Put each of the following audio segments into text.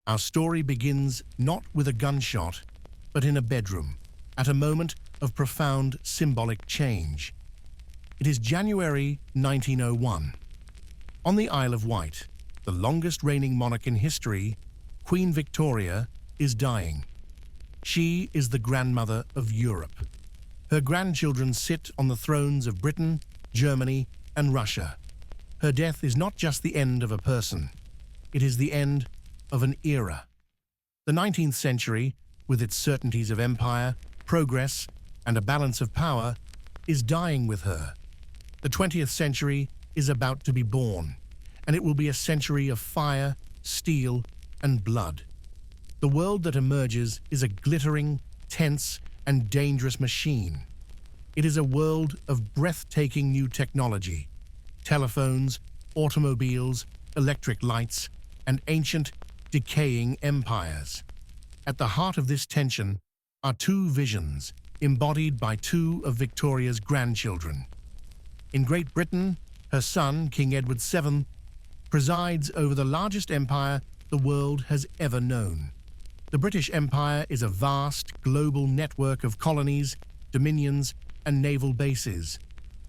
Our story begins not with a gunshot, but in a bedroom, at a moment of profound symbolic change. It is January 1901. On the Isle of Wight, the longest reigning monarch in history, Queen Victoria is dying. She is the grandmother of Europe. Her grandchildren sit on the thrones of Britain, Germany, and Russia. Her death is not just the end of a person, it is the end of an era. The 19th century, with its certainties of empire, progress, and a balance of power, is dying with her. The 20th century is about to be born, and it will be a century of fire, steel, and blood. The world that emerges is a glittering, tense, and dangerous machine. It is a world of breathtaking new technology: telephones, automobiles, electric lights, and ancient, decaying empires. At the heart of this tension are two visions, embodied by two of Victoria's grandchildren. In Great Britain, her son, King Edward VII, presides over the largest empire the world has ever known. The British Empire is a vast, global network of colonies, dominions, and naval bases.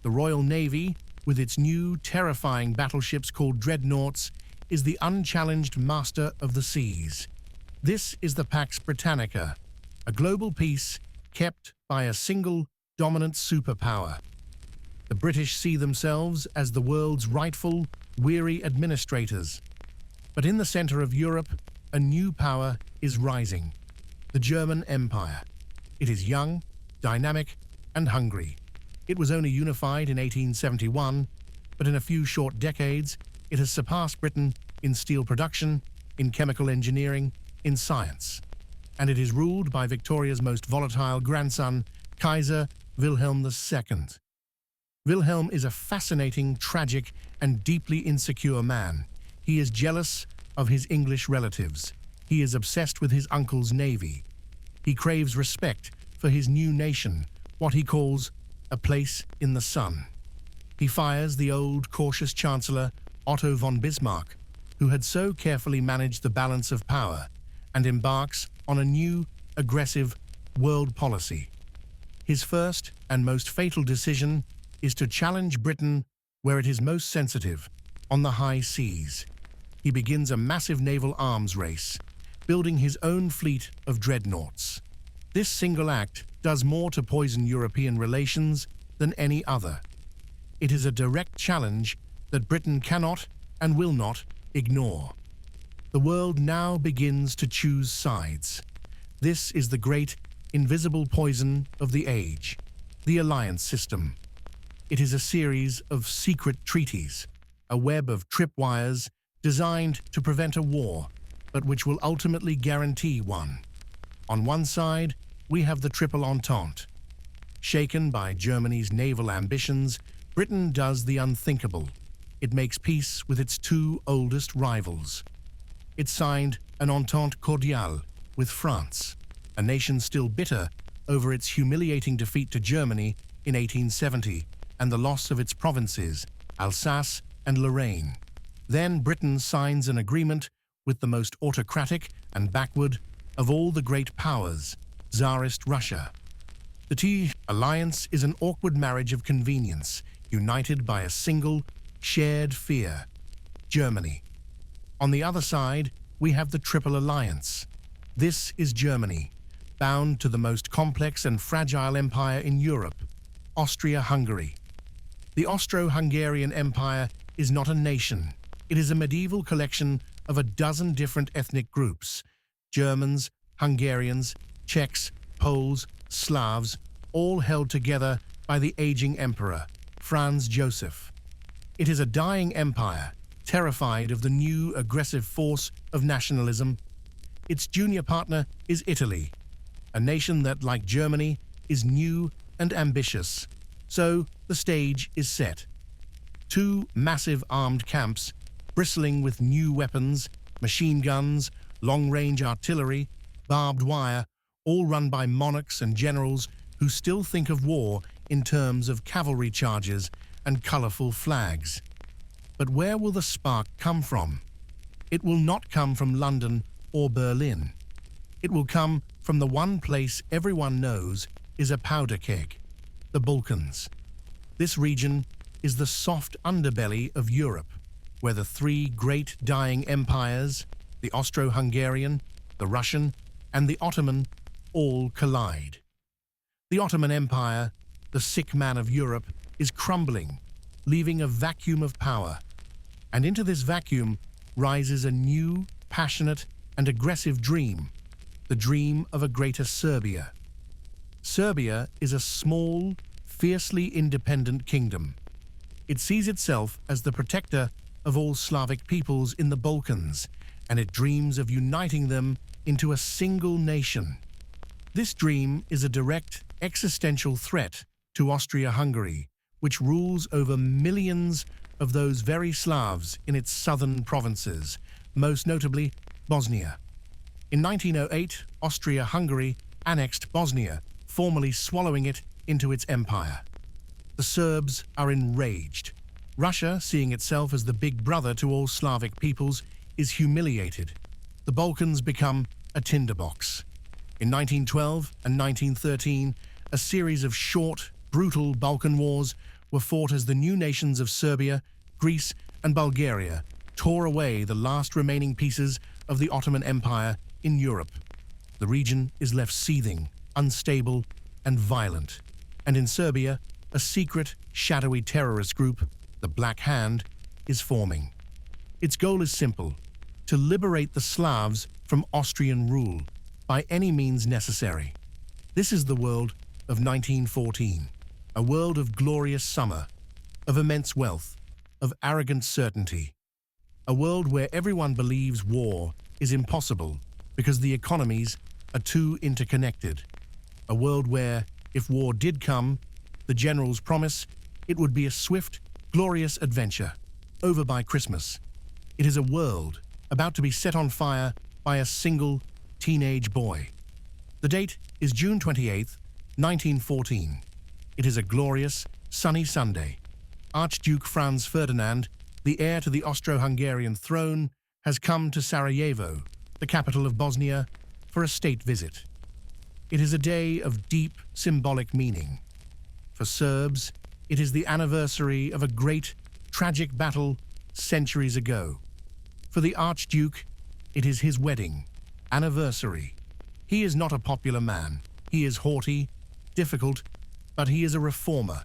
The Royal Navy, with its new, terrifying battleships called dreadnoughts, is the unchallenged master of the seas. This is the Pax Britannica, a global peace kept by a single, dominant superpower. The British see themselves as the world's rightful, weary administrators. But in the center of Europe, a new power is rising: the German Empire. It is young, dynamic, and hungry. It was only unified in 1871, but in a few short decades, it has surpassed Britain in steel production, in chemical engineering, in science. And it is ruled by Victoria's most volatile grandson, Kaiser Wilhelm II. Wilhelm is a fascinating, tragic, and deeply insecure man. He is jealous of his English relatives. He is obsessed with his uncle's navy. He craves respect for his new nation, what he calls a place in the sun. He fires the old, cautious Chancellor Otto von Bismarck, who had so carefully managed the balance of power, and embarks on a new, aggressive world policy. His first and most fatal decision is to challenge Britain where it is most sensitive, on the high seas. He begins a massive naval arms race, building his own fleet of dreadnoughts. This single act does more to poison European relations than any other. It is a direct challenge that Britain cannot and will not ignore. The world now begins to choose sides. This is the great, invisible poison of the age, the alliance system. It is a series of secret treaties, a web of tripwires designed to prevent a war, but which will ultimately guarantee one. On one side, we have the Triple Entente. Shaken by Germany's naval ambitions, Britain does the unthinkable. It makes peace with its two oldest rivals. It signed an Entente Cordiale with France, a nation still bitter over its humiliating defeat to Germany in 1870 and the loss of its provinces, Alsace and Lorraine. Then Britain signs an agreement with the most autocratic and backward of all the great powers, Tsarist Russia. The T-alliance is an awkward marriage of convenience, united by a single, shared fear: Germany. On the other side, we have the Triple Alliance. This is Germany, bound to the most complex and fragile empire in Europe, Austria-Hungary. The Austro-Hungarian Empire is not a nation. It is a medieval collection of a dozen different ethnic groups: Germans, Hungarians, Czechs, Poles, Slavs, all held together by the aging emperor, Franz Joseph. It is a dying empire, terrified of the new aggressive force of nationalism. Its junior partner is Italy, a nation that, like Germany, is new and ambitious. So the stage is set. Two massive armed camps, bristling with new weapons, machine guns, long-range artillery, barbed wire, all run by monarchs and generals who still think of war in terms of cavalry charges and colorful flags. But where will the spark come from? It will not come from London or Berlin. It will come from the one place everyone knows is a powder keg, the Balkans. This region is the soft underbelly of Europe, where the three great dying empires, the Austro-Hungarian, the Russian, and the Ottoman, all collide. The Ottoman Empire, the sick man of Europe, is crumbling, leaving a vacuum of power. And into this vacuum rises a new, passionate, and aggressive dream, the dream of a greater Serbia. Serbia is a small, fiercely independent kingdom. It sees itself as the protector of all Slavic peoples in the Balkans, and it dreams of uniting them into a single nation. This dream is a direct, existential threat to Austria-Hungary, which rules over millions of those very Slavs in its southern provinces, most notably Bosnia. In 1908, Austria-Hungary annexed Bosnia, formally swallowing it into its empire. The Serbs are enraged. Russia, seeing itself as the big brother to all Slavic peoples, is humiliated. The Balkans become a tinderbox. In 1912 and 1913, a series of short, brutal Balkan wars were fought as the new nations of Serbia, Greece, and Bulgaria tore away the last remaining pieces of the Ottoman Empire in Europe. The region is left seething, unstable, and violent. And in Serbia, a secret, shadowy terrorist group, the Black Hand, is forming. Its goal is simple: to liberate the Slavs from Austrian rule by any means necessary. This is the world of 1914, a world of glorious summer, of immense wealth, of arrogant certainty, a world where everyone believes war is impossible because the economies are too interconnected, a world where, if war did come, the generals promise it would be a swift, glorious adventure, over by Christmas. It is a world about to be set on fire by a single teenage boy. The date is June 28, 1914. It is a glorious, sunny Sunday. Archduke Franz Ferdinand, the heir to the Austro-Hungarian throne, has come to Sarajevo, the capital of Bosnia, for a state visit. It is a day of deep symbolic meaning. For Serbs, it is the anniversary of a great, tragic battle centuries ago. For the Archduke, it is his wedding anniversary. He is not a popular man. He is haughty, difficult, but he is a reformer.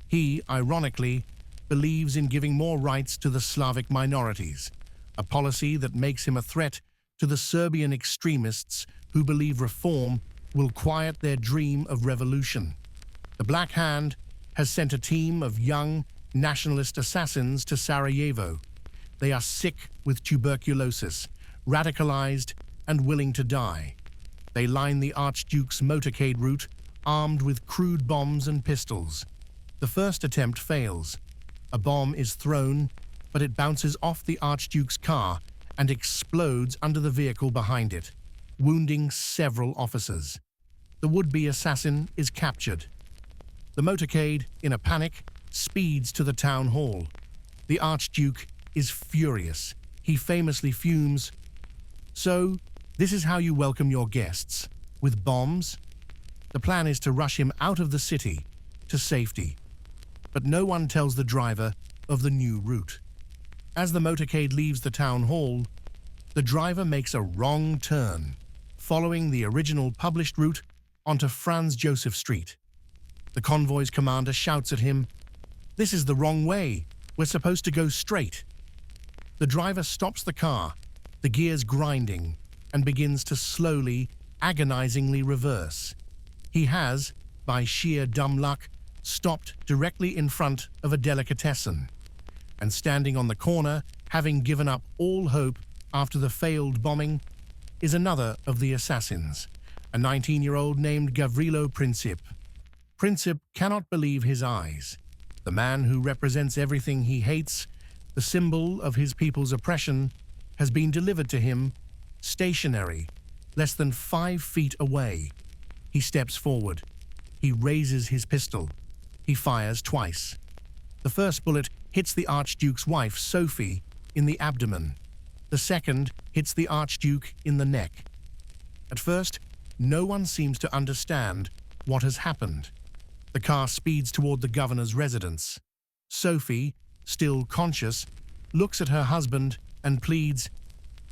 He, ironically, believes in giving more rights to the Slavic minorities, a policy that makes him a threat to the Serbian extremists who believe reform will quiet their dream of revolution. The Black Hand has sent a team of young nationalist assassins to Sarajevo. They are sick with tuberculosis, radicalized, and willing to die. They line the Archduke's motorcade route, armed with crude bombs and pistols. The first attempt fails. A bomb is thrown, but it bounces off the Archduke's car and explodes under the vehicle behind it, wounding several officers. The would-be assassin is captured. The motorcade, in a panic, speeds to the town hall. The Archduke is furious. He famously fumes. "So, this is how you welcome your guests, with bombs?" The plan is to rush him out of the city, to safety. But no one tells the driver of the new route. As the motorcade leaves the town hall, the driver makes a wrong turn, following the original published route onto Franz Joseph Street. The convoy's commander shouts at him, "This is the wrong way. We're supposed to go straight." The driver stops the car, the gears grinding, and begins to slowly, agonizingly reverse. He has, by sheer dumb luck, stopped directly in front of a delicatessen, and standing on the corner, having given up all hope after the failed bombing, is another of the assassins, a 19-year-old named Gavrilo Princip. Princip cannot believe his eyes. The man who represents everything he hates, the symbol of his people's oppression, has been delivered to him, stationary, less than 5 feet away. He steps forward. He raises his pistol. He fires twice. The first bullet hits the Archduke's wife, Sophie, in the abdomen. The second hits the Archduke in the neck. At first, no one seems to understand what has happened. The car speeds toward the governor's residence. Sophie, still conscious, looks at her husband and pleads,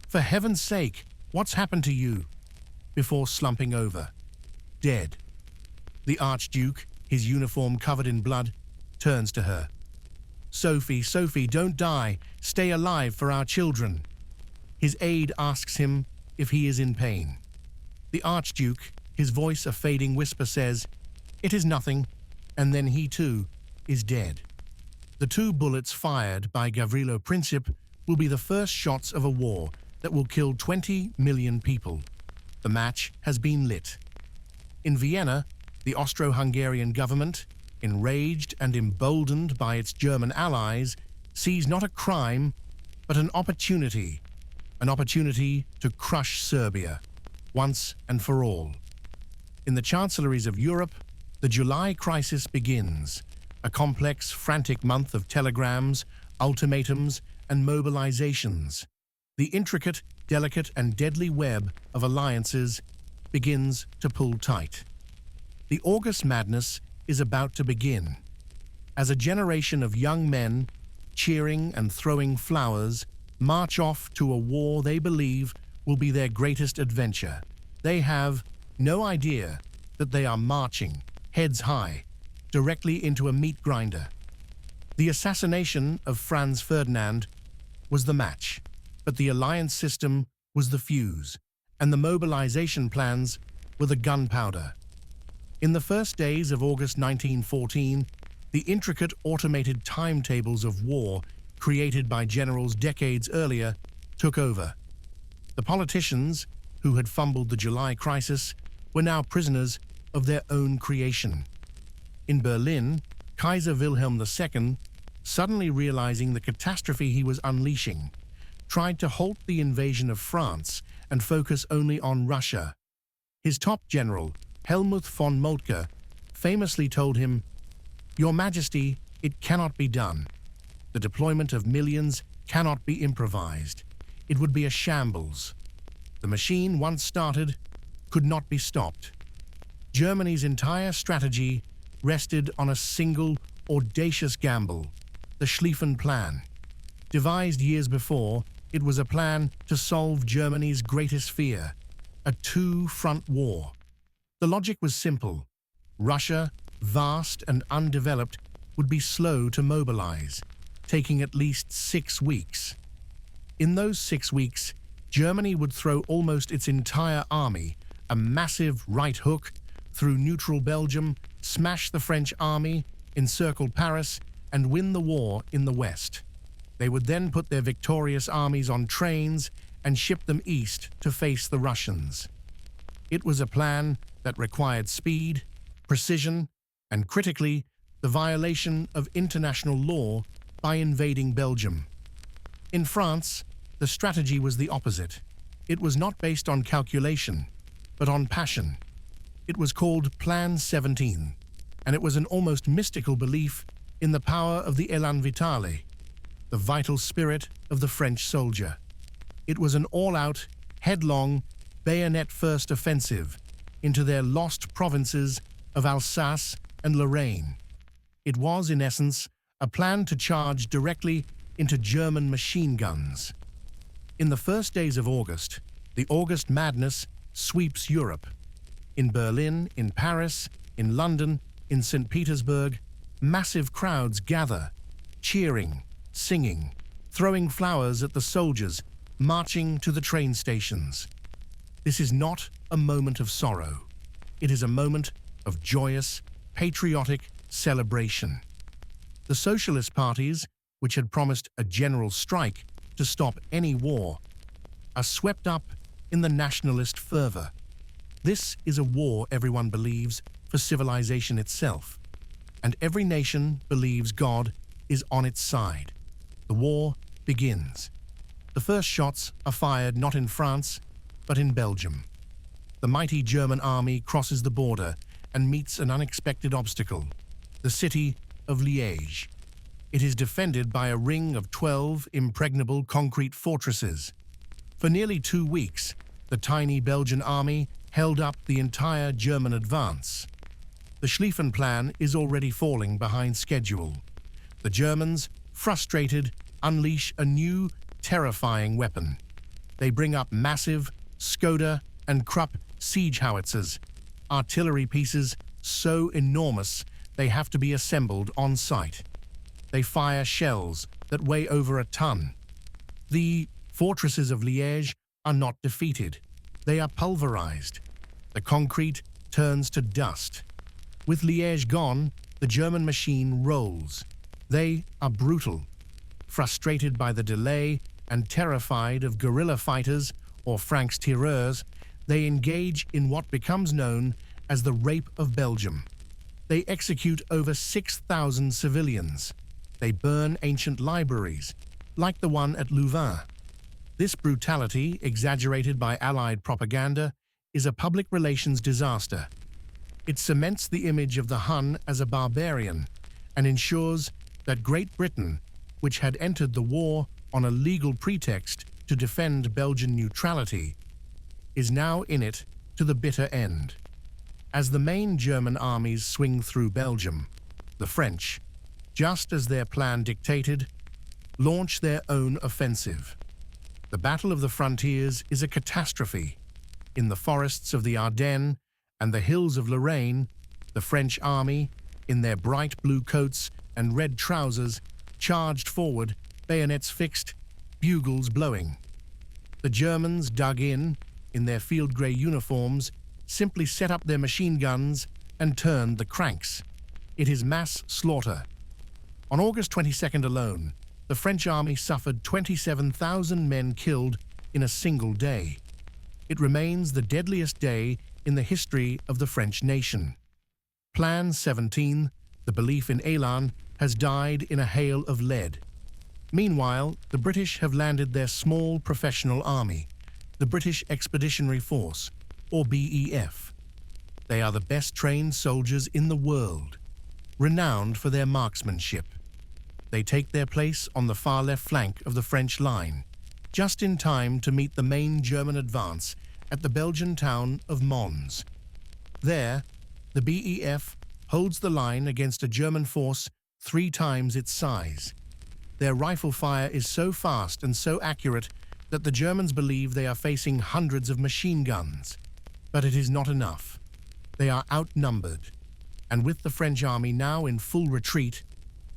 "For heaven's sake, what's happened to you?" before slumping over, dead. The Archduke, his uniform covered in blood, turns to her. "Sophie, Sophie, don't die. Stay alive for our children." His aide asks him if he is in pain. The Archduke, his voice a fading whisper, says, "It is nothing," and then he too is dead. The 2 bullets fired by Gavrilo Princip will be the first shots of a war that will kill 20 million people. The match has been lit. In Vienna, the Austro-Hungarian government, enraged and emboldened by its German allies, sees not a crime, but an opportunity to crush Serbia, once and for all. In the chancelleries of Europe, the July crisis begins, a complex, frantic month of telegrams, ultimatums, and mobilizations. The intricate, delicate, and deadly web of alliances begins to pull tight. The August madness is about to begin. As a generation of young men, cheering and throwing flowers, march off to a war they believe will be their greatest adventure, they have no idea that they are marching, heads high, directly into a meat grinder. The assassination of Franz Ferdinand was the match, but the alliance system was the fuse, and the mobilization plans were the gunpowder. In the first days of August 1914, the intricate automated timetables of war created by generals decades earlier took over. The politicians, who had fumbled the July crisis, were now prisoners of their own creation. In Berlin, Kaiser Wilhelm II, suddenly realizing the catastrophe he was unleashing, tried to halt the invasion of France and focus only on Russia. His top general, Helmuth von Moltke, famously told him, "Your Majesty, it cannot be done. The deployment of millions cannot be improvised. It would be a shambles. The machine, once started, could not be stopped." Germany's entire strategy rested on a single, audacious gamble, the Schlieffen Plan. Devised years before, it was a plan to solve Germany's greatest fear, a 2-front war. The logic was simple. Russia, vast and undeveloped, would be slow to mobilize, taking at least 6 weeks. In those 6 weeks, Germany would throw almost its entire army, a massive right hook, through neutral Belgium, smash the French army, encircle Paris, and win the war in the West. They would then put their victorious armies on trains and ship them east to face the Russians. It was a plan that required speed, precision, and critically, the violation of international law by invading Belgium. In France, the strategy was the opposite. It was not based on calculation, but on passion. It was called Plan 17, and it was an almost mystical belief in the power of the élan vital, the vital spirit of the French soldier. It was an all-out, headlong, bayonet-first offensive into their lost provinces of Alsace and Lorraine. It was, in essence, a plan to charge directly into German machine guns. In the first days of August, the August madness sweeps Europe. In Berlin, in Paris, in London, in St. Petersburg, massive crowds gather, cheering, singing, throwing flowers at the soldiers, marching to the train stations. This is not a moment of sorrow. It is a moment of joyous, patriotic celebration. The socialist parties, which had promised a general strike to stop any war, are swept up in the nationalist fervor. This is a war, everyone believes, for civilization itself, and every nation believes God is on its side. The war begins. The first shots are fired not in France, but in Belgium. The mighty German army crosses the border and meets an unexpected obstacle, the city of Liège. It is defended by a ring of 12 impregnable concrete fortresses. For nearly 2 weeks, the tiny Belgian army held up the entire German advance. The Schlieffen Plan is already falling behind schedule. The Germans, frustrated, unleash a new, terrifying weapon. They bring up massive Skoda and Krupp siege howitzers, artillery pieces so enormous they have to be assembled on site. They fire shells that weigh over a ton. The fortresses of Liège are not defeated. They are pulverized. The concrete turns to dust. With Liège gone, the German machine rolls. They are brutal. Frustrated by the delay and terrified of guerrilla fighters or francs-tireurs, they engage in what becomes known as the Rape of Belgium. They execute over 6,000 civilians. They burn ancient libraries, like the one at Louvain. This brutality, exaggerated by Allied propaganda, is a public relations disaster. It cements the image of the Hun as a barbarian and ensures that Great Britain, which had entered the war on a legal pretext to defend Belgian neutrality, is now in it to the bitter end. As the main German armies swing through Belgium, the French, just as their plan dictated, launch their own offensive. The Battle of the Frontiers is a catastrophe. In the forests of the Ardennes and the hills of Lorraine, the French army, in their bright blue coats and red trousers, charged forward, bayonets fixed, bugles blowing. The Germans, dug in their field grey uniforms, simply set up their machine guns and turned the cranks. It is mass slaughter. On August 22nd alone, the French army suffered 27,000 men killed in a single day. It remains the deadliest day in the history of the French nation. Plan 17, the belief in Elan, has died in a hail of lead. Meanwhile, the British have landed their small professional army, the British Expeditionary Force, or BEF. They are the best trained soldiers in the world, renowned for their marksmanship. They take their place on the far left flank of the French line, just in time to meet the main German advance at the Belgian town of Mons. There, the BEF holds the line against a German force 3 times its size. Their rifle fire is so fast and so accurate that the Germans believe they are facing hundreds of machine guns. But it is not enough. They are outnumbered, and with the French army now in full retreat,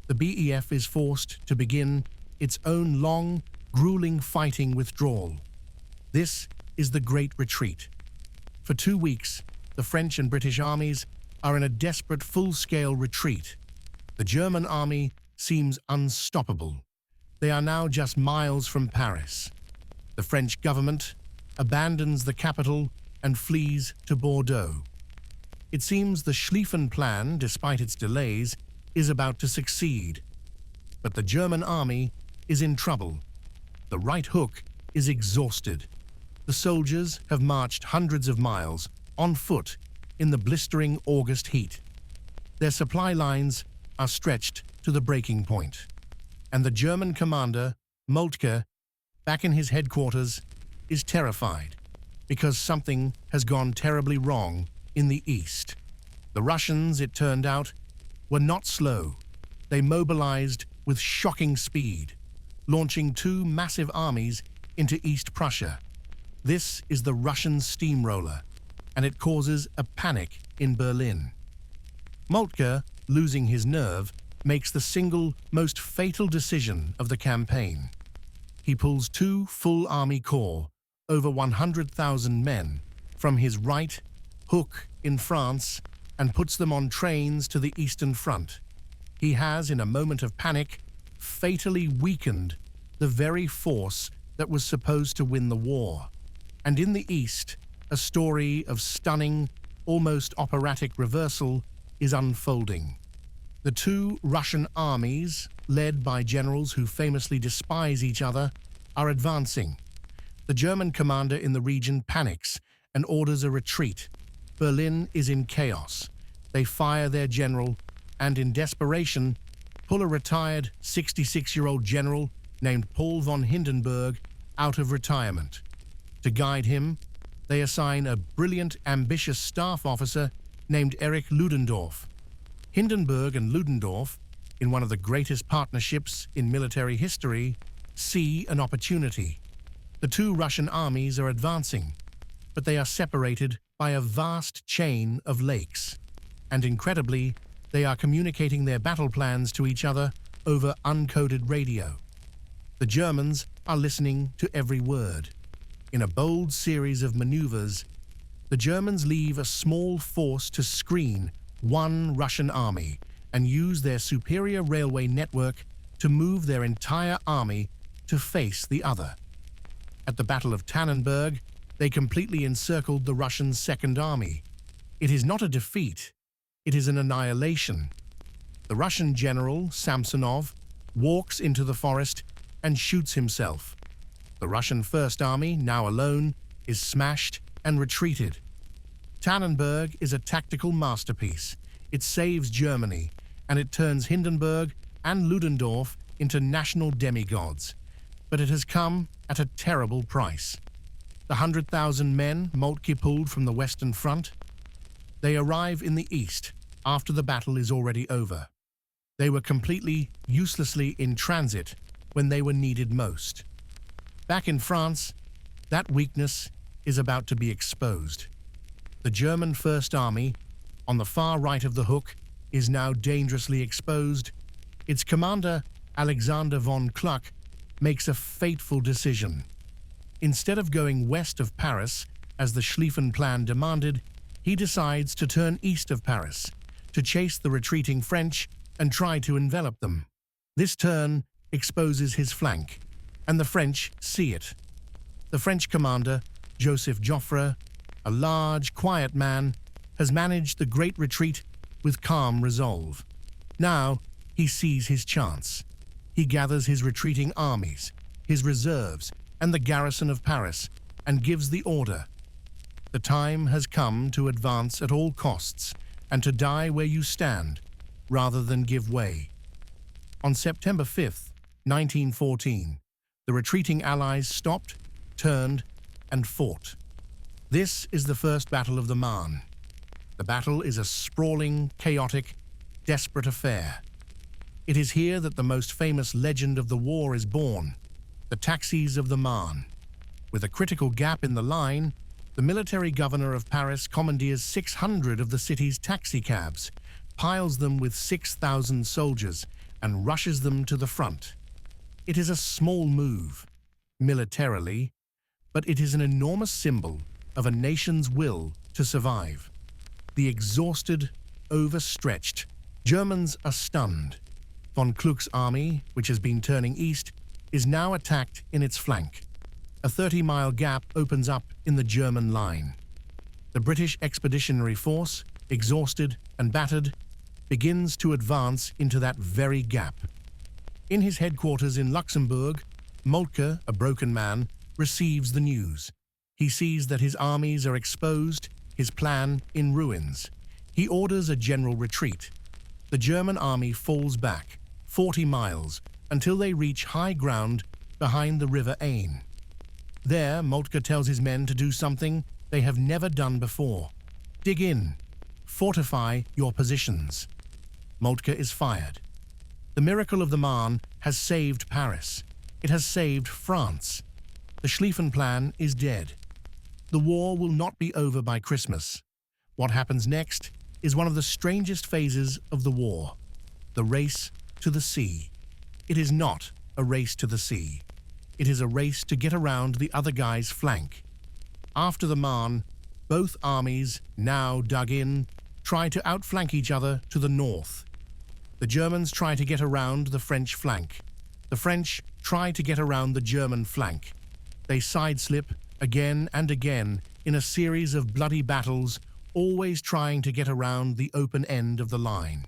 the BEF is forced to begin its own long, grueling fighting withdrawal. This is the Great Retreat. For 2 weeks, the French and British armies are in a desperate full-scale retreat. The German army seems unstoppable. They are now just miles from Paris. The French government abandons the capital and flees to Bordeaux. It seems the Schlieffen Plan, despite its delays, is about to succeed. But the German army is in trouble. The right hook is exhausted. The soldiers have marched hundreds of miles, on foot, in the blistering August heat. Their supply lines are stretched to the breaking point. And the German commander, Moltke, back in his headquarters, is terrified because something has gone terribly wrong in the east. The Russians, it turned out, were not slow. They mobilized with shocking speed, launching 2 massive armies into East Prussia. This is the Russian steamroller, and it causes a panic in Berlin. Moltke, losing his nerve, makes the single most fatal decision of the campaign. He pulls 2 full army corps, over 100,000 men, from his right hook in France and puts them on trains to the Eastern Front. He has, in a moment of panic, fatally weakened the very force that was supposed to win the war. And in the East, a story of stunning, almost operatic reversal is unfolding. The 2 Russian armies, led by generals who famously despise each other, are advancing. The German commander in the region panics and orders a retreat. Berlin is in chaos. They fire their general and, in desperation, pull a retired 66-year-old general named Paul von Hindenburg out of retirement. To guide him, they assign a brilliant, ambitious staff officer named Erich Ludendorff. Hindenburg and Ludendorff, in one of the greatest partnerships in military history, see an opportunity. The two Russian armies are advancing, but they are separated by a vast chain of lakes. And incredibly, they are communicating their battle plans to each other over uncoded radio. The Germans are listening to every word. In a bold series of maneuvers, the Germans leave a small force to screen one Russian army and use their superior railway network to move their entire army to face the other. At the Battle of Tannenberg, they completely encircled the Russian Second Army. It is not a defeat, it is an annihilation. The Russian general, Samsonov, walks into the forest and shoots himself. The Russian First Army, now alone, is smashed and retreated. Tannenberg is a tactical masterpiece. It saves Germany, and it turns Hindenburg and Ludendorff into national demigods. But it has come at a terrible price. The 100,000 men Moltke pulled from the Western Front, they arrive in the east after the battle is already over. They were completely, uselessly in transit when they were needed most. Back in France, that weakness is about to be exposed. The German First Army, on the far right of the Hook, is now dangerously exposed. Its commander, Alexander von Kluck, makes a fateful decision. Instead of going west of Paris, as the Schlieffen Plan demanded, he decides to turn east of Paris, to chase the retreating French and try to envelop them. This turn exposes his flank, and the French see it. The French commander, Joseph Joffre, a large, quiet man, has managed the great retreat with calm resolve. Now, he sees his chance. He gathers his retreating armies, his reserves, and the garrison of Paris, and gives the order. The time has come to advance at all costs and to die where you stand, rather than give way. On September 5th, 1914, the retreating Allies stopped, turned, and fought. This is the First Battle of the Marne. The battle is a sprawling, chaotic, desperate affair. It is here that the most famous legend of the war is born, the taxis of the Marne. With a critical gap in the line, the military governor of Paris commandeers 600 of the city's taxicabs, piles them with 6,000 soldiers, and rushes them to the front. It is a small move, militarily, but it is an enormous symbol of a nation's will to survive. The exhausted, overstretched Germans are stunned. Von Kluck's army, which has been turning east, is now attacked in its flank. A 30-mile gap opens up in the German line. The British Expeditionary Force, exhausted and battered, begins to advance into that very gap. In his headquarters in Luxembourg, Moltke, a broken man, receives the news. He sees that his armies are exposed, his plan in ruins. He orders a general retreat. The German army falls back 40 miles until they reach high ground behind the River Aisne. There, Moltke tells his men to do something they have never done before. Dig in. Fortify your positions. Moltke is fired. The miracle of the Marne has saved Paris. It has saved France. The Schlieffen Plan is dead. The war will not be over by Christmas. What happens next is one of the strangest phases of the war, the race to the sea. It is not a race to the sea. It is a race to get around the other guy's flank. After the Marne, both armies, now dug in, try to outflank each other to the north. The Germans try to get around the French flank. The French try to get around the German flank. They sideslip again and again in a series of bloody battles, always trying to get around the open end of the line.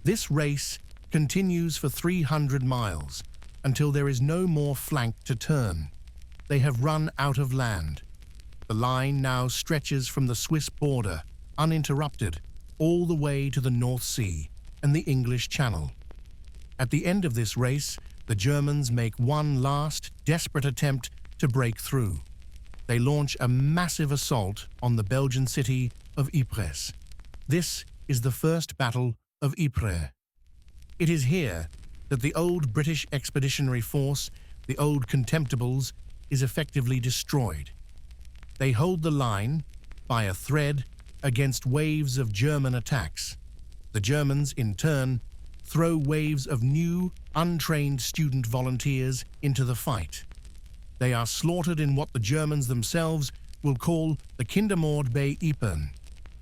This race continues for 300 miles until there is no more flank to turn. They have run out of land. The line now stretches from the Swiss border, uninterrupted, all the way to the North Sea and the English Channel. At the end of this race, the Germans make one last, desperate attempt to break through. They launch a massive assault on the Belgian city of Ypres. This is the first Battle of Ypres. It is here that the old British expeditionary force, the old Contemptibles, is effectively destroyed. They hold the line by a thread against waves of German attacks. The Germans, in turn, throw waves of new, untrained student volunteers into the fight. They are slaughtered in what the Germans themselves will call the Kindermord bei Ypern,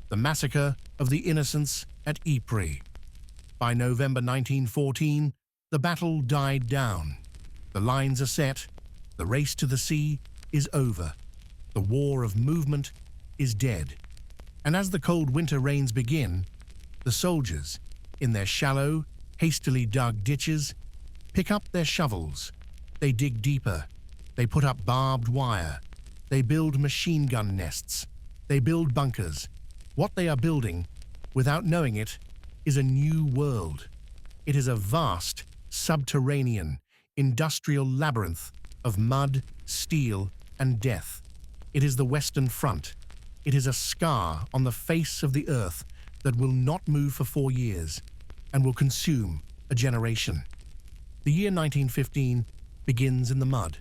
the massacre of the innocents at Ypres. By November 1914, the battle died down. The lines are set, the race to the sea is over. The war of movement is dead. And as the cold winter rains begin, the soldiers, in their shallow, hastily dug ditches, pick up their shovels. They dig deeper. They put up barbed wire. They build machine gun nests. They build bunkers. What they are building, without knowing it, is a new world. It is a vast, subterranean, industrial labyrinth of mud, steel, and death. It is the Western Front. It is a scar on the face of the earth that will not move for 4 years and will consume a generation. The year 1915 begins in the mud.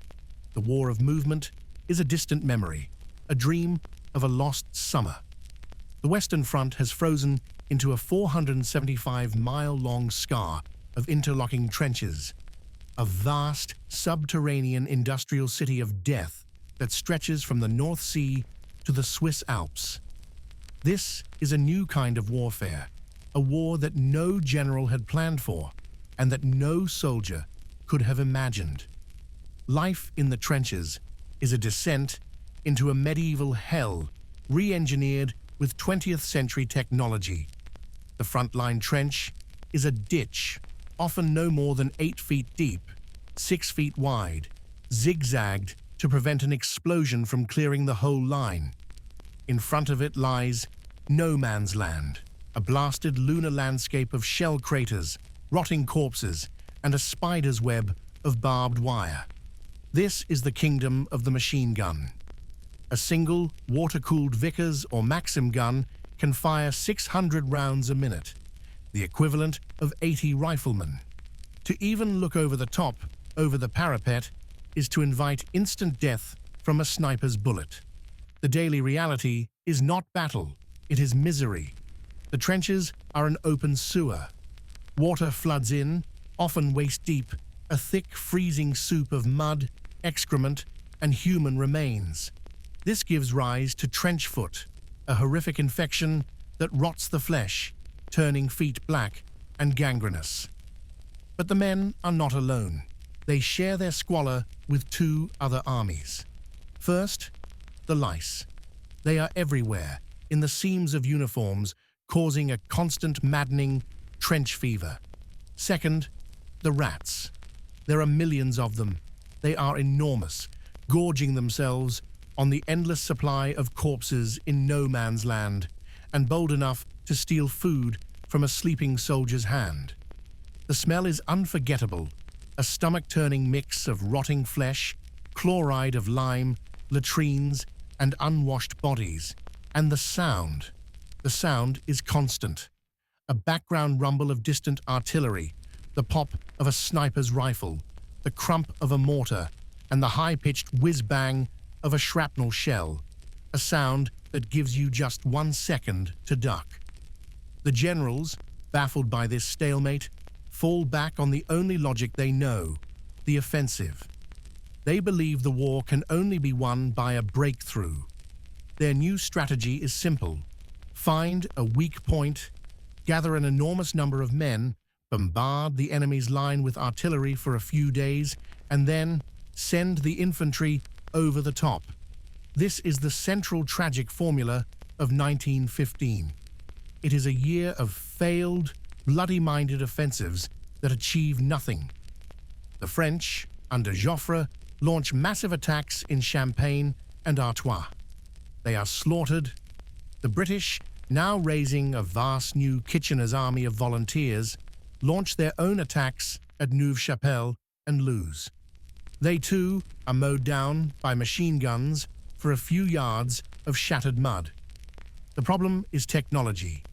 The war of movement is a distant memory, a dream of a lost summer. The Western Front has frozen into a 475-mile-long scar of interlocking trenches, a vast subterranean industrial city of death that stretches from the North Sea to the Swiss Alps. This is a new kind of warfare, a war that no general had planned for and that no soldier could have imagined. Life in the trenches is a descent into a medieval hell re-engineered with 20th century technology. The frontline trench is a ditch, often no more than 8 feet deep, 6 feet wide, zigzagged to prevent an explosion from clearing the whole line. In front of it lies no man's land, a blasted lunar landscape of shell craters, rotting corpses, and a spider's web of barbed wire. This is the kingdom of the machine gun. A single water-cooled Vickers or Maxim gun can fire 600 rounds a minute, the equivalent of 80 riflemen. To even look over the top, over the parapet, is to invite instant death from a sniper's bullet. The daily reality is not battle, it is misery. The trenches are an open sewer. Water floods in, often waist-deep, a thick, freezing soup of mud, excrement, and human remains. This gives rise to trench foot, a horrific infection that rots the flesh, turning feet black and gangrenous. But the men are not alone. They share their squalor with 2 other armies. First, the lice. They are everywhere, in the seams of uniforms, causing a constant maddening trench fever. Second, the rats. There are millions of them. They are enormous, gorging themselves on the endless supply of corpses in no man's land, and bold enough to steal food from a sleeping soldier's hand. The smell is unforgettable, a stomach-turning mix of rotting flesh, chloride of lime, latrines, and unwashed bodies. And the sound is constant. A background rumble of distant artillery, the pop of a sniper's rifle, the crump of a mortar, and the high-pitched whiz-bang of a shrapnel shell, a sound that gives you just 1 second to duck. The generals, baffled by this stalemate, fall back on the only logic they know, the offensive. They believe the war can only be won by a breakthrough. Their new strategy is simple. Find a weak point, gather an enormous number of men, bombard the enemy's line with artillery for a few days, and then send the infantry over the top. This is the central tragic formula of 1915. It is a year of failed, bloody-minded offensives that achieve nothing. The French, under Joffre, launch massive attacks in Champagne and Artois. They are slaughtered. The British, now raising a vast new Kitchener's army of volunteers, launch their own attacks at Neuve-Chapelle and lose. They too are mowed down by machine guns, for a few yards of shattered mud. The problem is technology.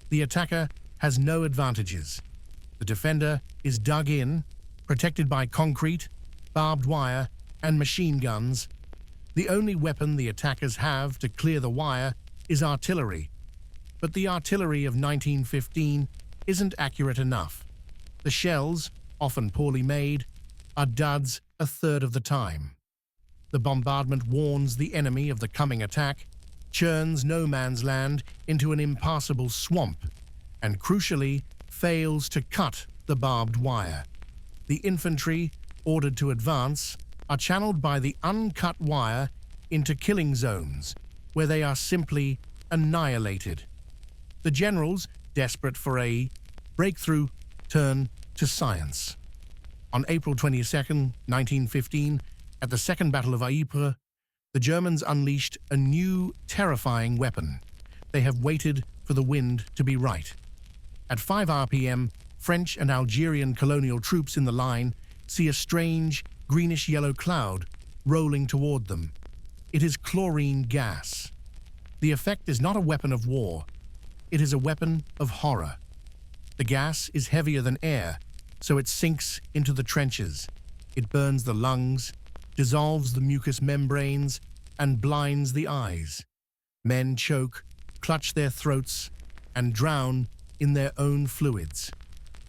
The attacker has no advantages. The defender is dug in, protected by concrete, barbed wire, and machine guns. The only weapon the attackers have to clear the wire is artillery. But the artillery of 1915 isn't accurate enough. The shells, often poorly made, are duds a third of the time. The bombardment warns the enemy of the coming attack, churns no man's land into an impassable swamp, and crucially fails to cut the barbed wire. The infantry, ordered to advance, are channeled by the uncut wire into killing zones, where they are simply annihilated. The generals, desperate for a breakthrough, turn to science. On April 22, 1915, at the Second Battle of Ypres, the Germans unleashed a new, terrifying weapon. They have waited for the wind to be right. At 5 RPM, French and Algerian colonial troops in the line see a strange, greenish-yellow cloud rolling toward them. It is chlorine gas. The effect is not a weapon of war. It is a weapon of horror. The gas is heavier than air, so it sinks into the trenches. It burns the lungs, dissolves the mucous membranes, and blinds the eyes. Men choke, clutch their throats, and drown in their own fluids.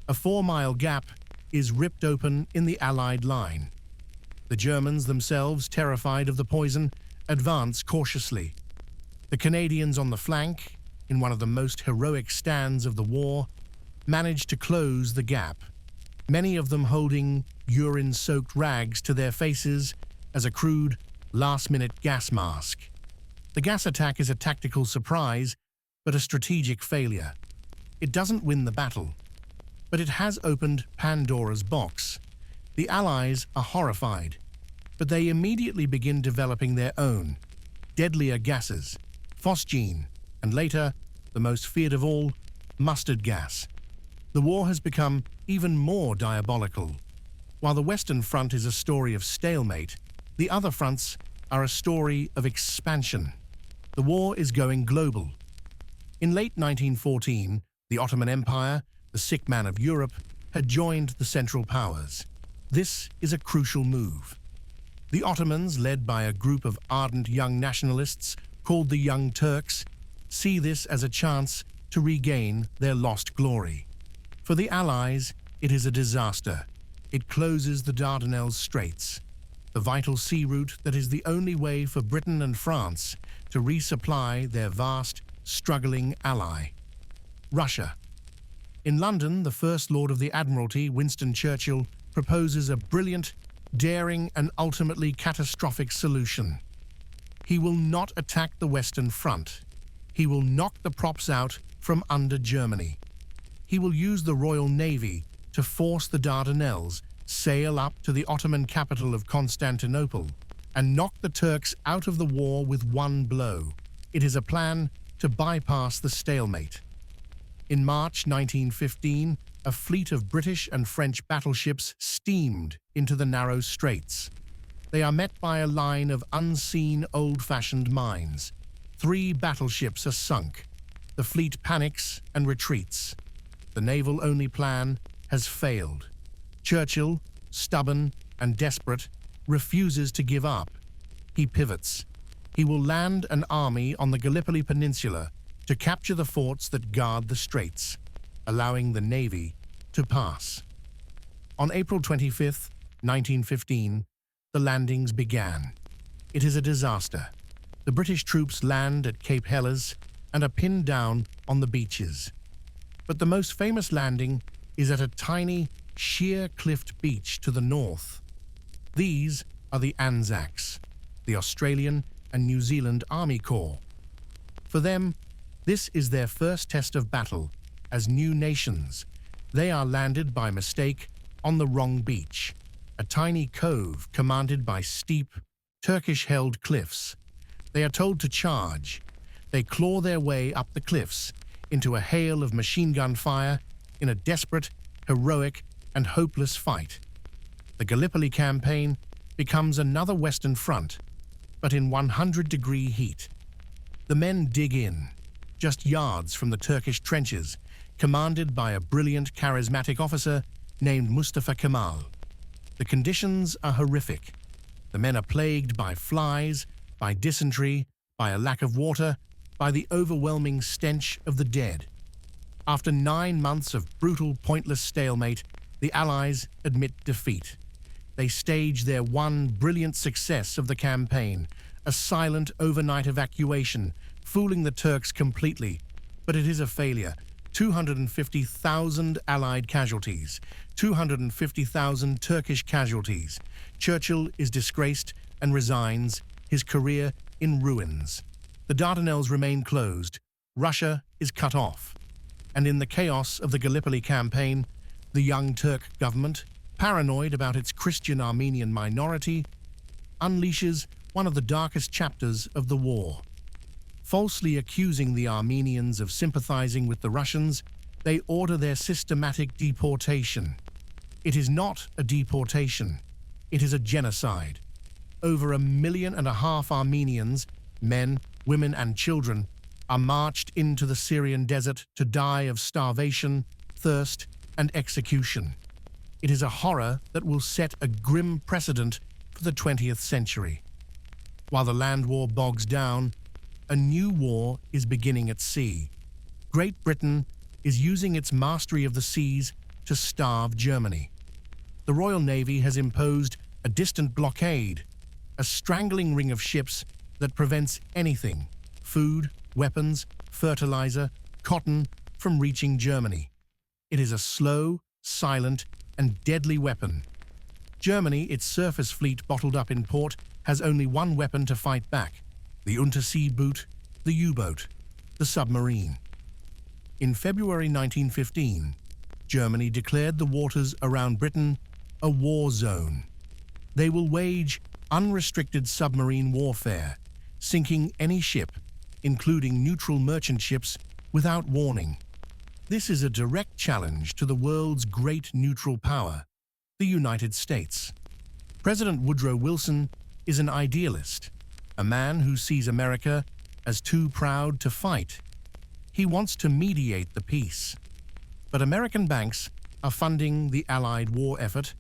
A 4-mile gap is ripped open in the Allied line. The Germans, themselves terrified of the poison, advance cautiously. The Canadians on the flank, in one of the most heroic stands of the war, manage to close the gap, many of them holding urine-soaked rags to their faces as a crude, last-minute gas mask. The gas attack is a tactical surprise, but a strategic failure. It doesn't win the battle, but it has opened Pandora's box. The Allies are horrified, but they immediately begin developing their own, deadlier gases, phosgene, and later, the most feared of all, mustard gas. The war has become even more diabolical. While the Western Front is a story of stalemate, the other fronts are a story of expansion. The war is going global. In late 1914, the Ottoman Empire, the sick man of Europe, had joined the Central Powers. This is a crucial move. The Ottomans, led by a group of ardent young nationalists called the Young Turks, see this as a chance to regain their lost glory. For the Allies, it is a disaster. It closes the Dardanelles Straits, the vital sea route that is the only way for Britain and France to resupply their vast, struggling ally, Russia. In London, the First Lord of the Admiralty, Winston Churchill, proposes a brilliant, daring, and ultimately catastrophic solution. He will not attack the Western Front. He will knock the props out from under Germany. He will use the Royal Navy to force the Dardanelles, sail up to the Ottoman capital of Constantinople, and knock the Turks out of the war with one blow. It is a plan to bypass the stalemate. In March 1915, a fleet of British and French battleships steamed into the narrow straits. They are met by a line of unseen old-fashioned mines. 3 battleships are sunk. The fleet panics and retreats. The naval-only plan has failed. Churchill, stubborn and desperate, refuses to give up. He pivots. He will land an army on the Gallipoli Peninsula to capture the forts that guard the straits, allowing the Navy to pass. On April 25, 1915, the landings began. It is a disaster. The British troops land at Cape Helles and are pinned down on the beaches. But the most famous landing is at a tiny, sheer-cliffed beach to the north. These are the Anzacs, the Australian and New Zealand Army Corps. For them, this is their first test of battle as new nations. They are landed by mistake on the wrong beach, a tiny cove commanded by steep, Turkish-held cliffs. They are told to charge. They claw their way up the cliffs into a hail of machine gun fire in a desperate, heroic, and hopeless fight. The Gallipoli campaign becomes another Western Front. but in 100-degree heat. The men dig in, just yards from the Turkish trenches, commanded by a brilliant, charismatic officer named Mustafa Kemal. The conditions are horrific. The men are plagued by flies, by dysentery, by a lack of water, by the overwhelming stench of the dead. After 9 months of brutal, pointless stalemate, the Allies admit defeat. They stage their one brilliant success of the campaign, a silent overnight evacuation, fooling the Turks completely. But it is a failure. 250,000 Allied casualties, 250,000 Turkish casualties. Churchill is disgraced and resigns, his career in ruins. The Dardanelles remain closed. Russia is cut off. And in the chaos of the Gallipoli campaign, the young Turk government, paranoid about its Christian Armenian minority, unleashes one of the darkest chapters of the war. Falsely accusing the Armenians of sympathizing with the Russians, they order their systematic deportation. It is not a deportation. It is a genocide. Over 1.5 million Armenians, men, women and children, are marched into the Syrian desert to die of starvation, thirst and execution. It is a horror that will set a grim precedent for the 20th century. While the land war bogs down, a new war is beginning at sea. Great Britain is using its mastery of the seas to starve Germany. The Royal Navy has imposed a distant blockade, a strangling ring of ships that prevents anything, food, weapons, fertilizer, cotton, from reaching Germany. It is a slow, silent, and deadly weapon. Germany, its surface fleet bottled up in port, has only one weapon to fight back: the undersea boot, the U-boat, the submarine. In February 1915, Germany declared the waters around Britain a war zone. They will wage unrestricted submarine warfare, sinking any ship, including neutral merchant ships, without warning. This is a direct challenge to the world's great neutral power, the United States. President Woodrow Wilson is an idealist, a man who sees America as too proud to fight. He wants to mediate the peace. But American banks are funding the Allied war effort,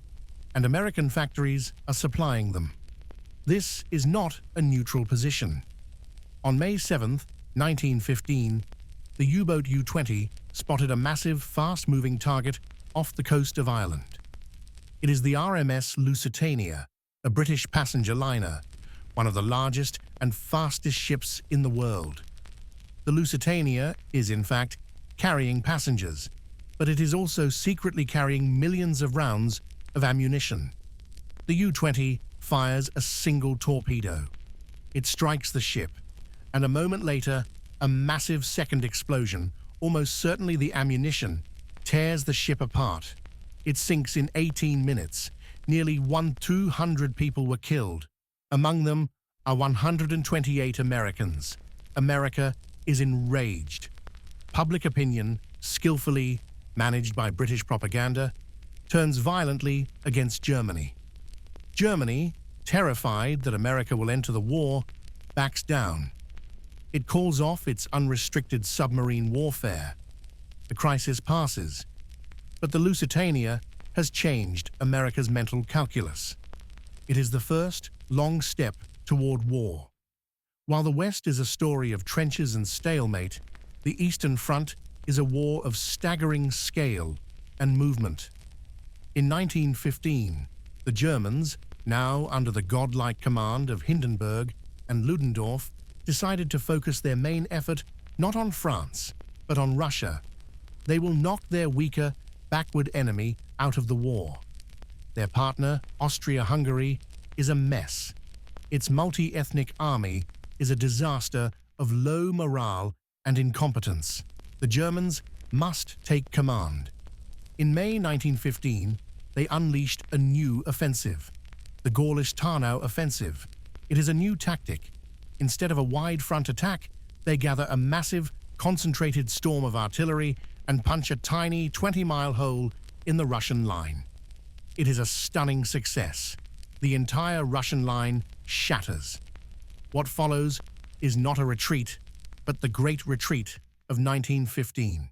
and American factories are supplying them. This is not a neutral position. On May 7, 1915, the U-boat U-20 spotted a massive, fast-moving target off the coast of Ireland. It is the RMS Lusitania, a British passenger liner, one of the largest and fastest ships in the world. The Lusitania is, in fact, carrying passengers, but it is also secretly carrying millions of rounds of ammunition. The U-20 fires a single torpedo. It strikes the ship, and a moment later, a massive second explosion, almost certainly the ammunition, tears the ship apart. It sinks in 18 minutes. Nearly 200 people were killed. Among them are 128 Americans. America is enraged. Public opinion, skillfully managed by British propaganda, turns violently against Germany. Germany, terrified that America will enter the war, backs down. It calls off its unrestricted submarine warfare. The crisis passes, but the Lusitania has changed America's mental calculus. It is the first long step toward war. While the West is a story of trenches and stalemate, the Eastern Front is a war of staggering scale and movement. In 1915, the Germans, now under the godlike command of Hindenburg and Ludendorff, decided to focus their main effort not on France, but on Russia. They will knock their weaker, backward enemy out of the war. Their partner, Austria-Hungary, is a mess. Its multi-ethnic army is a disaster of low morale and incompetence. The Germans must take command. In May 1915, they unleashed a new offensive, the Gorlice-Tarnow offensive. It is a new tactic. Instead of a wide front attack, they gather a massive, concentrated storm of artillery and punch a tiny 20-mile hole in the Russian line. It is a stunning success. The entire Russian line shatters. What follows is not a retreat, but the Great Retreat of 1915.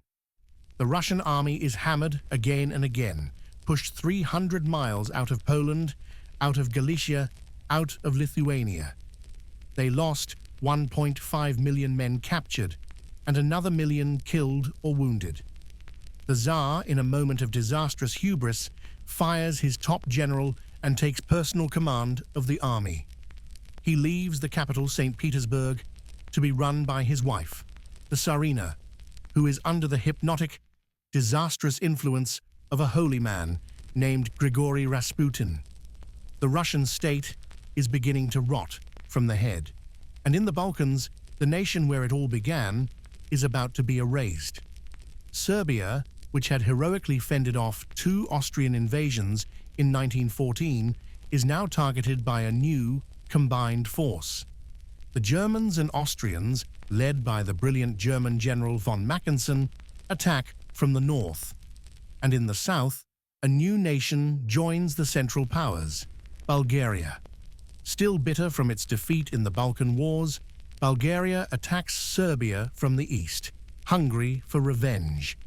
The Russian army is hammered again and again, pushed 300 miles out of Poland, out of Galicia, out of Lithuania. They lost 1.5 million men captured and another million killed or wounded. The Tsar, in a moment of disastrous hubris, fires his top general and takes personal command of the army. He leaves the capital, St. Petersburg, to be run by his wife, the Tsarina, who is under the hypnotic, disastrous influence of a holy man named Grigory Rasputin. The Russian state is beginning to rot from the head, and in the Balkans, the nation where it all began, is about to be erased. Serbia, which had heroically fended off 2 Austrian invasions in 1914, is now targeted by a new, combined force. The Germans and Austrians, led by the brilliant German General von Mackensen, attack from the north. And in the south, a new nation joins the Central Powers, Bulgaria. Still bitter from its defeat in the Balkan Wars, Bulgaria attacks Serbia from the east, hungry for revenge.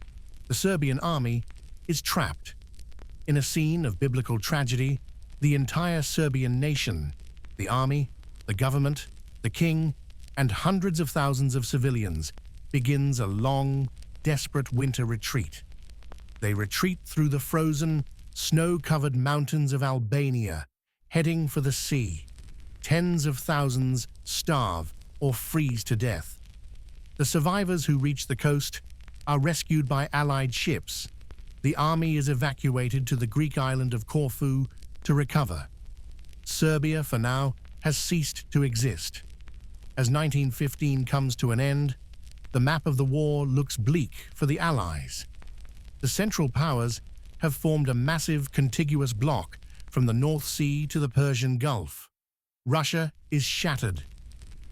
The Serbian army is trapped. In a scene of biblical tragedy, the entire Serbian nation, the army, the government, the king, and hundreds of thousands of civilians, begins a long, desperate winter retreat. They retreat through the frozen, snow-covered mountains of Albania, heading for the sea. Tens of thousands starve or freeze to death. The survivors who reach the coast are rescued by Allied ships. The army is evacuated to the Greek island of Corfu to recover. Serbia, for now, has ceased to exist. As 1915 comes to an end, the map of the war looks bleak for the Allies. The Central Powers have formed a massive contiguous bloc from the North Sea to the Persian Gulf. Russia is shattered.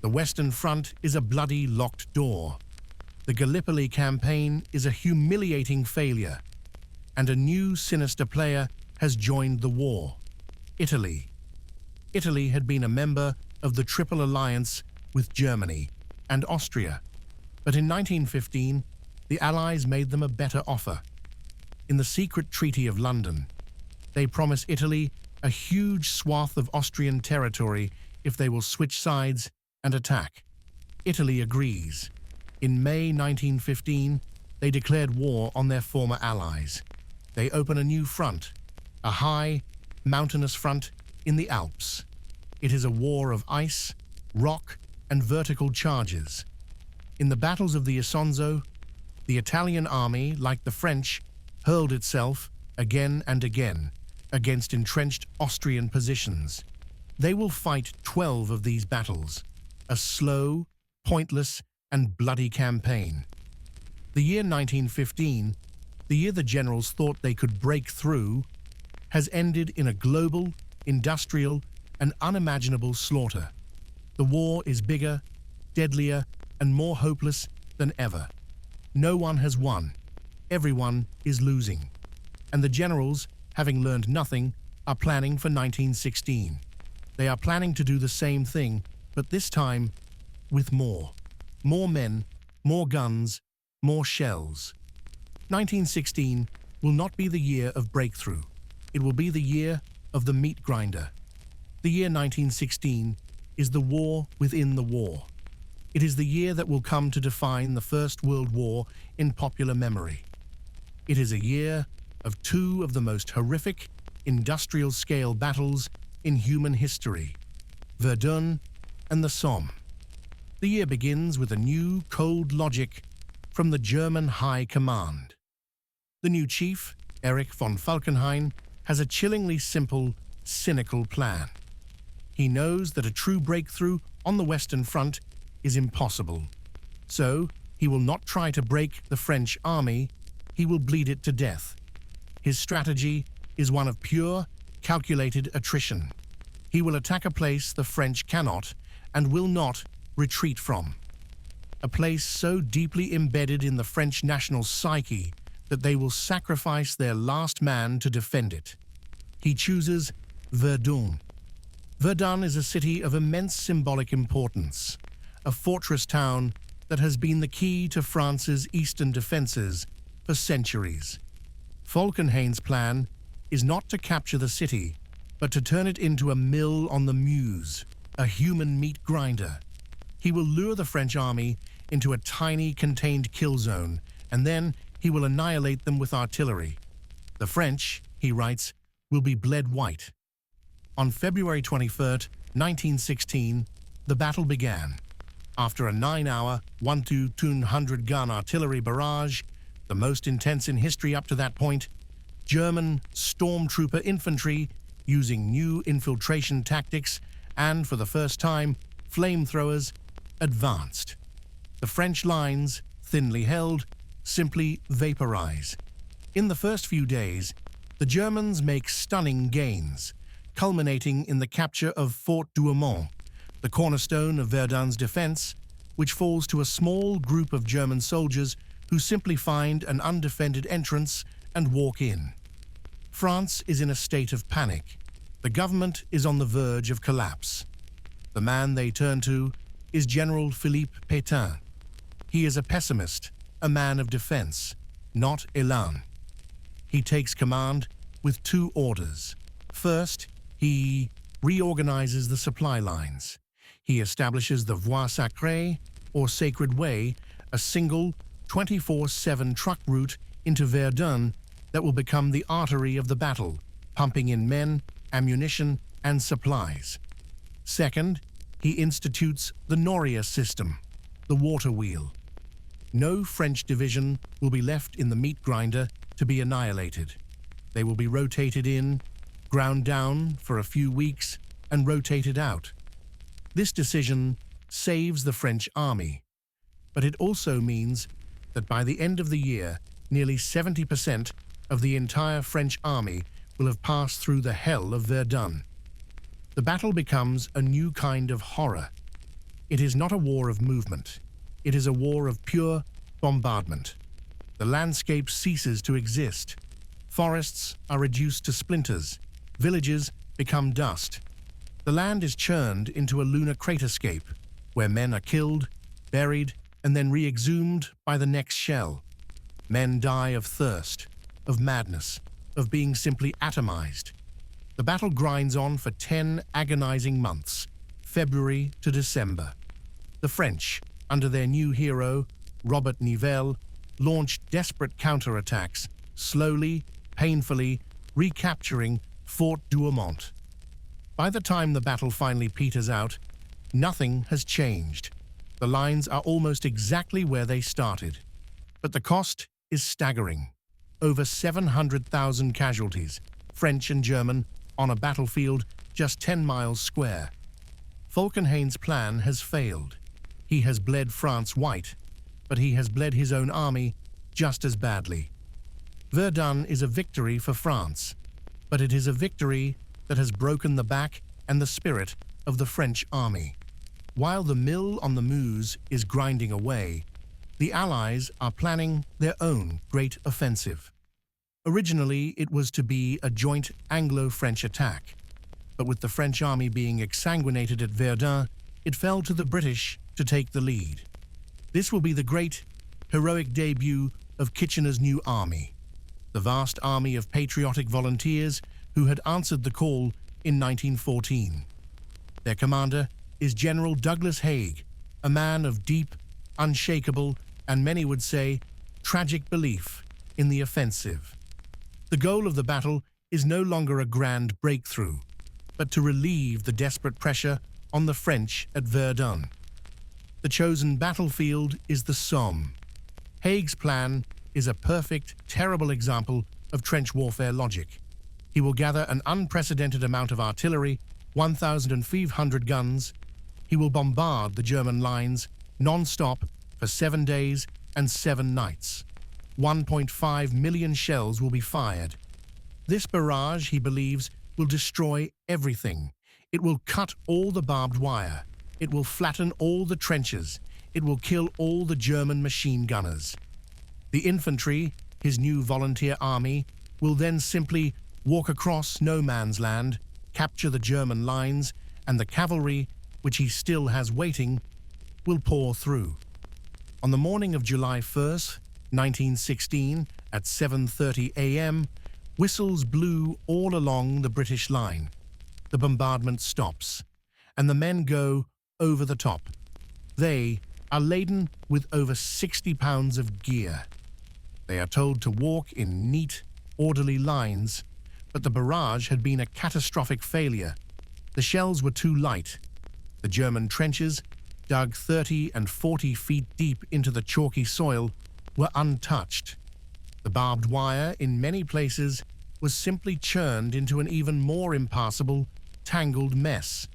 The Western Front is a bloody locked door. The Gallipoli campaign is a humiliating failure, and a new sinister player has joined the war: Italy. Italy had been a member of the Triple Alliance with Germany and Austria, but in 1915, the Allies made them a better offer. In the secret Treaty of London, they promise Italy a huge swath of Austrian territory if they will switch sides and attack. Italy agrees. In May 1915, they declared war on their former allies. They open a new front, a high, mountainous front in the Alps. It is a war of ice, rock, and vertical charges. In the battles of the Isonzo, the Italian army, like the French, hurled itself, again and again, against entrenched Austrian positions. They will fight 12 of these battles, a slow, pointless, and bloody campaign. The year 1915, the year the generals thought they could break through, has ended in a global, industrial, and unimaginable slaughter. The war is bigger, deadlier, and more hopeless than ever. No one has won. Everyone is losing. And the generals, having learned nothing, are planning for 1916. They are planning to do the same thing, but this time with more. More men, more guns, more shells. 1916 will not be the year of breakthrough. It will be the year of the meat grinder. The year 1916 is the war within the war. It is the year that will come to define the First World War in popular memory. It is a year of 2 of the most horrific, industrial-scale battles in human history: Verdun and the Somme. The year begins with a new, cold logic from the German High Command. The new chief, Erich von Falkenhayn, has a chillingly simple, cynical plan. He knows that a true breakthrough on the Western Front is impossible. So, he will not try to break the French army, he will bleed it to death. His strategy is one of pure, calculated attrition. He will attack a place the French cannot and will not retreat from. A place so deeply embedded in the French national psyche that they will sacrifice their last man to defend it. He chooses Verdun. Verdun is a city of immense symbolic importance, a fortress town that has been the key to France's eastern defenses for centuries. Falkenhayn's plan is not to capture the city, but to turn it into a mill on the Meuse, a human meat grinder. He will lure the French army into a tiny contained kill zone, and then he will annihilate them with artillery. The French, he writes, will be bled white. On February 23, 1916, the battle began. After a 9-hour, 1-200-gun artillery barrage, the most intense in history up to that point, German stormtrooper infantry, using new infiltration tactics and, for the first time, flamethrowers, advanced. The French lines, thinly held, simply vaporize. In the first few days, the Germans make stunning gains, culminating in the capture of Fort Douaumont, the cornerstone of Verdun's defense, which falls to a small group of German soldiers who simply find an undefended entrance and walk in. France is in a state of panic. The government is on the verge of collapse. The man they turn to is General Philippe Pétain. He is a pessimist, a man of defense, not élan. He takes command with two orders. First, he reorganizes the supply lines. He establishes the Voie Sacrée, or Sacred Way, a single 24/7 truck route into Verdun that will become the artery of the battle, pumping in men, ammunition, and supplies. Second, he institutes the Noria system, the water wheel. No French division will be left in the meat grinder to be annihilated. They will be rotated in, ground down for a few weeks, and rotated out. This decision saves the French army, but it also means that by the end of the year, nearly 70% of the entire French army will have passed through the hell of Verdun. The battle becomes a new kind of horror. It is not a war of movement. It is a war of pure bombardment. The landscape ceases to exist. Forests are reduced to splinters. Villages become dust. The land is churned into a lunar craterscape, where men are killed, buried, and then re-exhumed by the next shell. Men die of thirst, of madness, of being simply atomized. The battle grinds on for 10 agonizing months, February to December. The French, under their new hero, Robert Nivelle, launched desperate counterattacks, slowly, painfully, recapturing Fort Douaumont. By the time the battle finally peters out, nothing has changed. The lines are almost exactly where they started. But the cost is staggering. Over 700,000 casualties, French and German, on a battlefield just 10 miles square. Falkenhayn's plan has failed. He has bled France white, but he has bled his own army just as badly. Verdun is a victory for France, but it is a victory that has broken the back and the spirit of the French army. While the mill on the Meuse is grinding away, the Allies are planning their own great offensive. Originally, it was to be a joint Anglo-French attack, but with the French army being exsanguinated at Verdun, it fell to the British to take the lead. This will be the great, heroic debut of Kitchener's new army, the vast army of patriotic volunteers who had answered the call in 1914. Their commander is General Douglas Haig, a man of deep, unshakable, and many would say, tragic belief in the offensive. The goal of the battle is no longer a grand breakthrough, but to relieve the desperate pressure on the French at Verdun. The chosen battlefield is the Somme. Haig's plan is a perfect, terrible example of trench warfare logic. He will gather an unprecedented amount of artillery, 1,500 guns. He will bombard the German lines non-stop for 7 days and 7 nights. 1.5 million shells will be fired. This barrage, he believes, will destroy everything. It will cut all the barbed wire. It will flatten all the trenches. It will kill all the German machine gunners. The infantry, his new volunteer army, will then simply walk across no man's land, capture the German lines, and the cavalry, which he still has waiting, will pour through. On the morning of July 1st, 1916, at 7:30 a.m., whistles blew all along the British line. The bombardment stops, and the men go over the top. They are laden with over 60 pounds of gear. They are told to walk in neat, orderly lines, but the barrage had been a catastrophic failure. The shells were too light. The German trenches, dug 30 and 40 feet deep into the chalky soil, were untouched. The barbed wire, in many places, was simply churned into an even more impassable, tangled mess.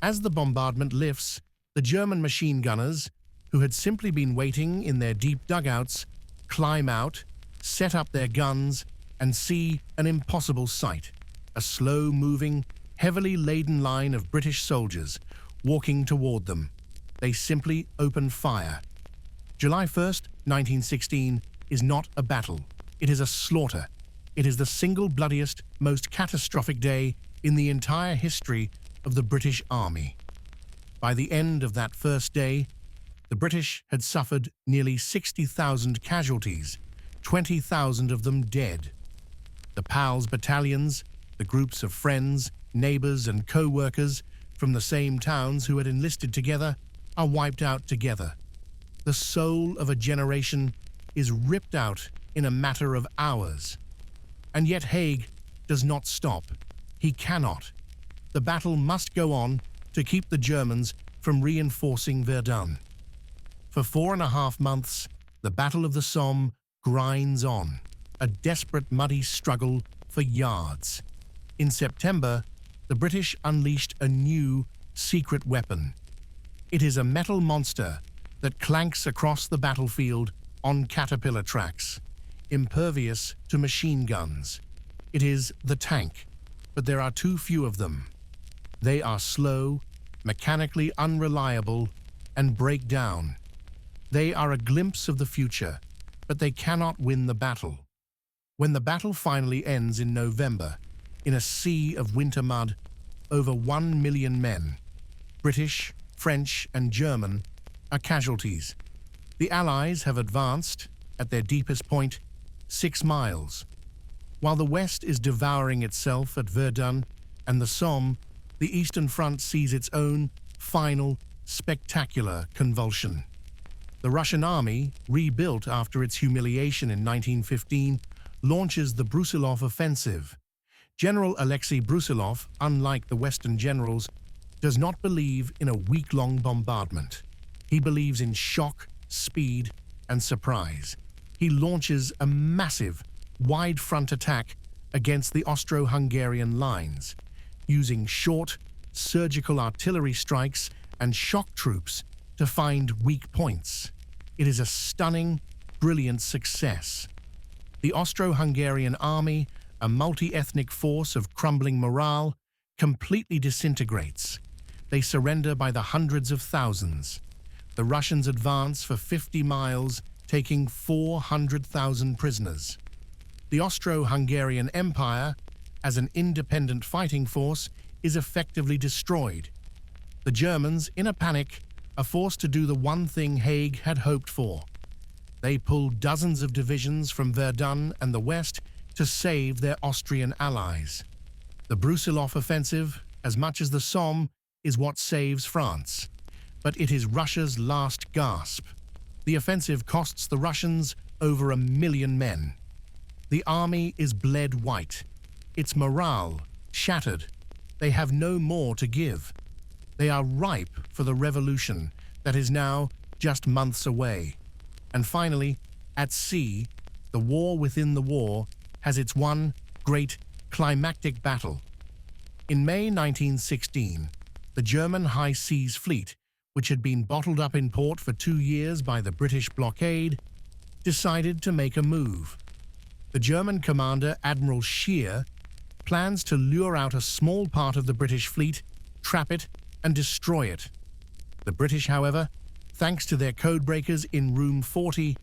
As the bombardment lifts, the German machine gunners, who had simply been waiting in their deep dugouts, climb out, set up their guns, and see an impossible sight: a slow-moving, heavily laden line of British soldiers walking toward them. They simply open fire. July 1st, 1916, is not a battle. It is a slaughter. It is the single bloodiest, most catastrophic day in the entire history of the British Army. By the end of that first day, the British had suffered nearly 60,000 casualties, 20,000 of them dead. The PALS battalions, the groups of friends, neighbors, and co-workers from the same towns who had enlisted together, are wiped out together. The soul of a generation is ripped out in a matter of hours. And yet Haig does not stop. He cannot. The battle must go on to keep the Germans from reinforcing Verdun. For 4.5 months, the Battle of the Somme grinds on, a desperate, muddy struggle for yards. In September, the British unleashed a new, secret weapon. It is a metal monster that clanks across the battlefield on caterpillar tracks, impervious to machine guns. It is the tank, but there are too few of them. They are slow, mechanically unreliable, and break down. They are a glimpse of the future, but they cannot win the battle. When the battle finally ends in November, in a sea of winter mud, over 1 million men, British, French, and German, are casualties. The Allies have advanced, at their deepest point, 6 miles. While the West is devouring itself at Verdun and the Somme, the Eastern Front sees its own final, spectacular convulsion. The Russian army, rebuilt after its humiliation in 1915, launches the Brusilov offensive. General Alexei Brusilov, unlike the Western generals, does not believe in a week-long bombardment. He believes in shock, speed, and surprise. He launches a massive, wide-front attack against the Austro-Hungarian lines, using short, surgical artillery strikes and shock troops to find weak points. It is a stunning, brilliant success. The Austro-Hungarian army, a multi-ethnic force of crumbling morale, completely disintegrates. They surrender by the hundreds of thousands. The Russians advance for 50 miles, taking 400,000 prisoners. The Austro-Hungarian Empire, as an independent fighting force, is effectively destroyed. The Germans, in a panic, are forced to do the one thing Haig had hoped for. They pull dozens of divisions from Verdun and the West to save their Austrian allies. The Brusilov offensive, as much as the Somme, is what saves France. But it is Russia's last gasp. The offensive costs the Russians over 1 million men. The army is bled white. Its morale shattered. They have no more to give. They are ripe for the revolution that is now just months away. And finally, at sea, the war within the war has its one great climactic battle. In May 1916, the German High Seas Fleet, which had been bottled up in port for 2 years by the British blockade, decided to make a move. The German commander, Admiral Scheer, plans to lure out a small part of the British fleet, trap it, and destroy it. The British, however, thanks to their codebreakers in Room 40,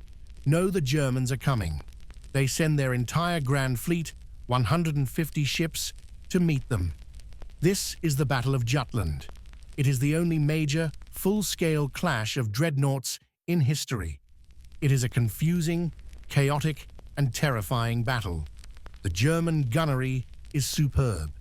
know the Germans are coming. They send their entire Grand Fleet, 150 ships, to meet them. This is the Battle of Jutland. It is the only major, full-scale clash of dreadnoughts in history. It is a confusing, chaotic, and terrifying battle. The German gunnery is superb.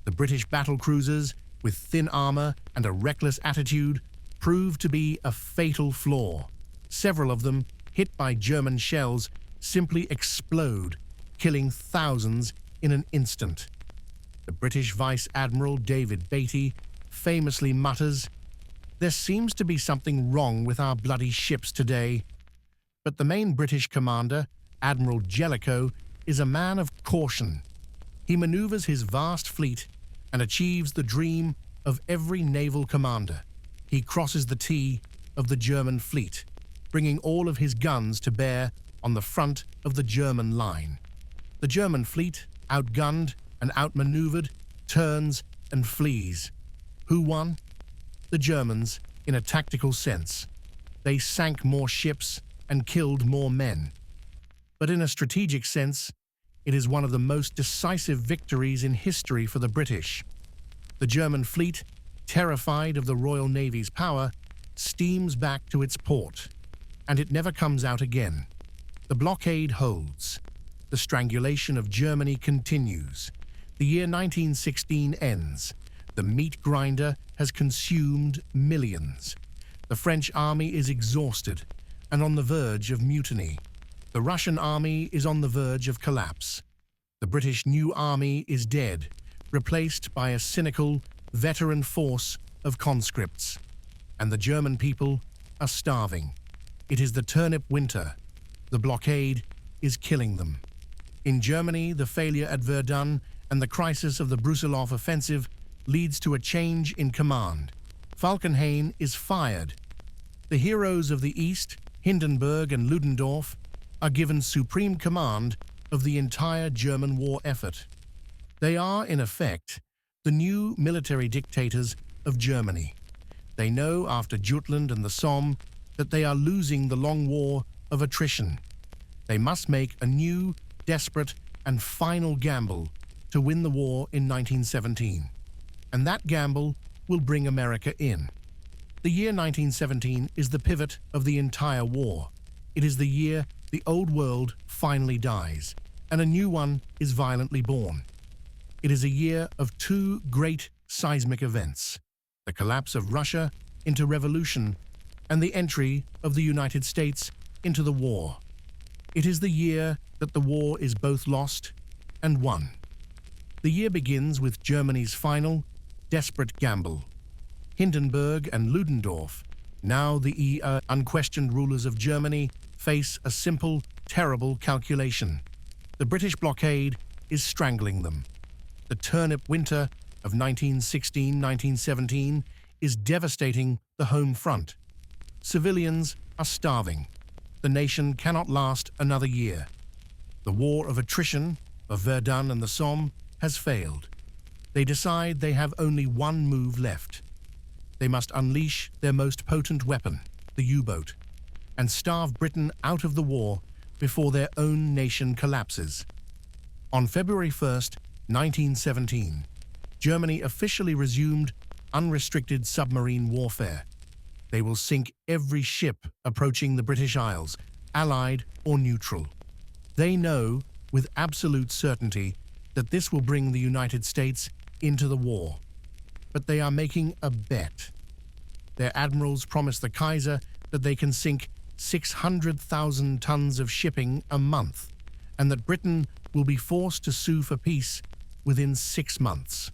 The British battle cruisers, with thin armor and a reckless attitude, prove to be a fatal flaw. Several of them, hit by German shells, simply explode, killing thousands in an instant. The British Vice Admiral David Beatty famously mutters, "There seems to be something wrong with our bloody ships today." But the main British commander, Admiral Jellicoe, is a man of caution. He maneuvers his vast fleet and achieves the dream of every naval commander. He crosses the T of the German fleet, bringing all of his guns to bear on the front of the German line. The German fleet, outgunned and outmaneuvered, turns and flees. Who won? The Germans, in a tactical sense. They sank more ships and killed more men. But in a strategic sense, it is one of the most decisive victories in history for the British. The German fleet, terrified of the Royal Navy's power, steams back to its port, and it never comes out again. The blockade holds. The strangulation of Germany continues. The year 1916 ends. The meat grinder has consumed millions. The French army is exhausted and on the verge of mutiny. The Russian army is on the verge of collapse. The British new army is dead, replaced by a cynical, veteran force of conscripts. And the German people are starving. It is the turnip winter. The blockade is killing them. In Germany, the failure at Verdun and the crisis of the Brusilov offensive leads to a change in command. Falkenhayn is fired. The heroes of the East, Hindenburg and Ludendorff, are given supreme command of the entire German war effort. They are, in effect, the new military dictators of Germany. They know after Jutland and the Somme that they are losing the long war of attrition. They must make a new, desperate, and final gamble to win the war in 1917. And that gamble will bring America in. The year 1917 is the pivot of the entire war. It is the year the old world finally dies, and a new one is violently born. It is a year of two great seismic events: the collapse of Russia into revolution and the entry of the United States into the war. It is the year that the war is both lost and won. The year begins with Germany's final, desperate gamble. Hindenburg and Ludendorff, now the unquestioned rulers of Germany, face a simple, terrible calculation. The British blockade is strangling them. The turnip winter of 1916-1917 is devastating the home front. Civilians are starving. The nation cannot last another year. The war of attrition of Verdun and the Somme has failed. They decide they have only one move left. They must unleash their most potent weapon, the U-boat, and starve Britain out of the war before their own nation collapses. On February 1st, 1917, Germany officially resumed unrestricted submarine warfare. They will sink every ship approaching the British Isles, Allied or neutral. They know with absolute certainty that this will bring the United States into the war. But they are making a bet. Their admirals promise the Kaiser that they can sink 600,000 tons of shipping a month, and that Britain will be forced to sue for peace within 6 months.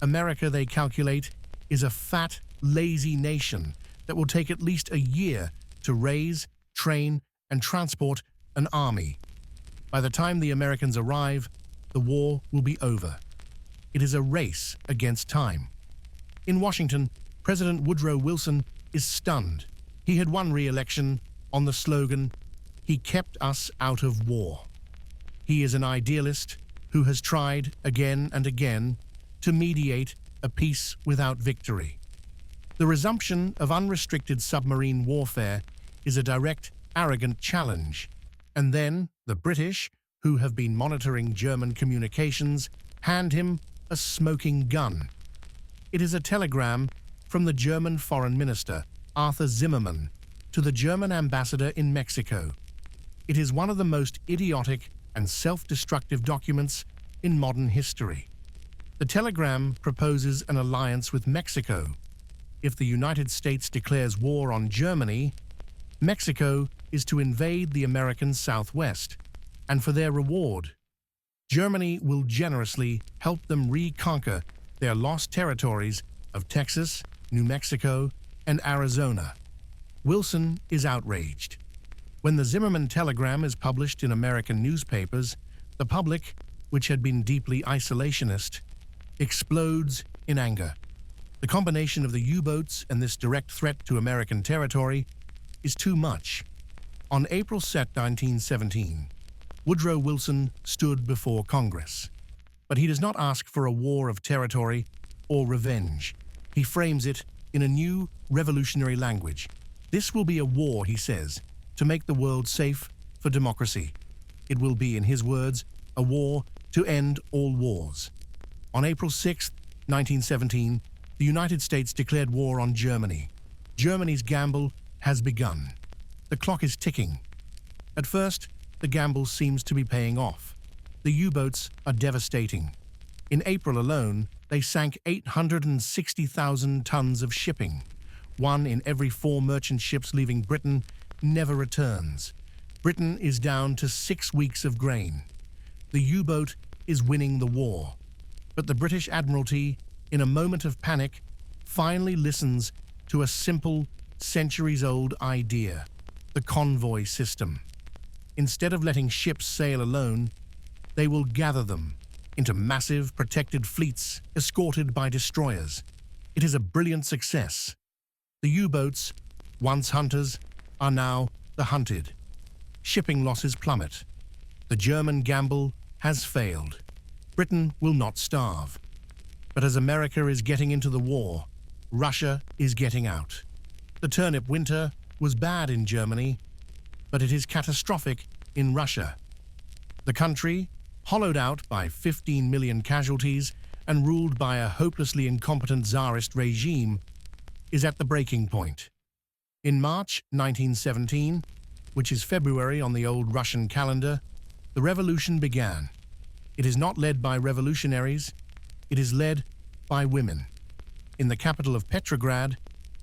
America, they calculate, is a fat, lazy nation that will take at least a year to raise, train, and transport an army. By the time the Americans arrive, the war will be over. It is a race against time. In Washington, President Woodrow Wilson is stunned. He had won re-election on the slogan, "He kept us out of war." He is an idealist who has tried again and again to mediate a peace without victory. The resumption of unrestricted submarine warfare is a direct, arrogant challenge. And then the British, who have been monitoring German communications, hand him a smoking gun. It is a telegram from the German Foreign Minister, Arthur Zimmermann, to the German ambassador in Mexico. It is one of the most idiotic and self-destructive documents in modern history. The telegram proposes an alliance with Mexico. If the United States declares war on Germany, Mexico is to invade the American Southwest, and for their reward, Germany will generously help them reconquer their lost territories of Texas, New Mexico, and Arizona. Wilson is outraged. When the Zimmermann telegram is published in American newspapers, the public, which had been deeply isolationist, explodes in anger. The combination of the U-boats and this direct threat to American territory is too much. On April 2, 1917, Woodrow Wilson stood before Congress. But he does not ask for a war of territory or revenge. He frames it in a new revolutionary language. This will be a war, he says, to make the world safe for democracy. It will be, in his words, a war to end all wars. On April 6, 1917, the United States declared war on Germany. Germany's gamble has begun. The clock is ticking. At first, the gamble seems to be paying off. The U-boats are devastating. In April alone, they sank 860,000 tons of shipping. 1 in every 4 merchant ships leaving Britain never returns. Britain is down to 6 weeks of grain. The U-boat is winning the war. But the British Admiralty, in a moment of panic, finally listens to a simple, centuries-old idea: the convoy system. Instead of letting ships sail alone, they will gather them into massive protected fleets escorted by destroyers. It is a brilliant success. The U-boats, once hunters, are now the hunted. Shipping losses plummet. The German gamble has failed. Britain will not starve. But as America is getting into the war, Russia is getting out. The turnip winter was bad in Germany, but it is catastrophic in Russia. The country, hollowed out by 15 million casualties and ruled by a hopelessly incompetent Tsarist regime, is at the breaking point. In March 1917, which is February on the old Russian calendar, the revolution began. It is not led by revolutionaries, it is led by women. In the capital of Petrograd,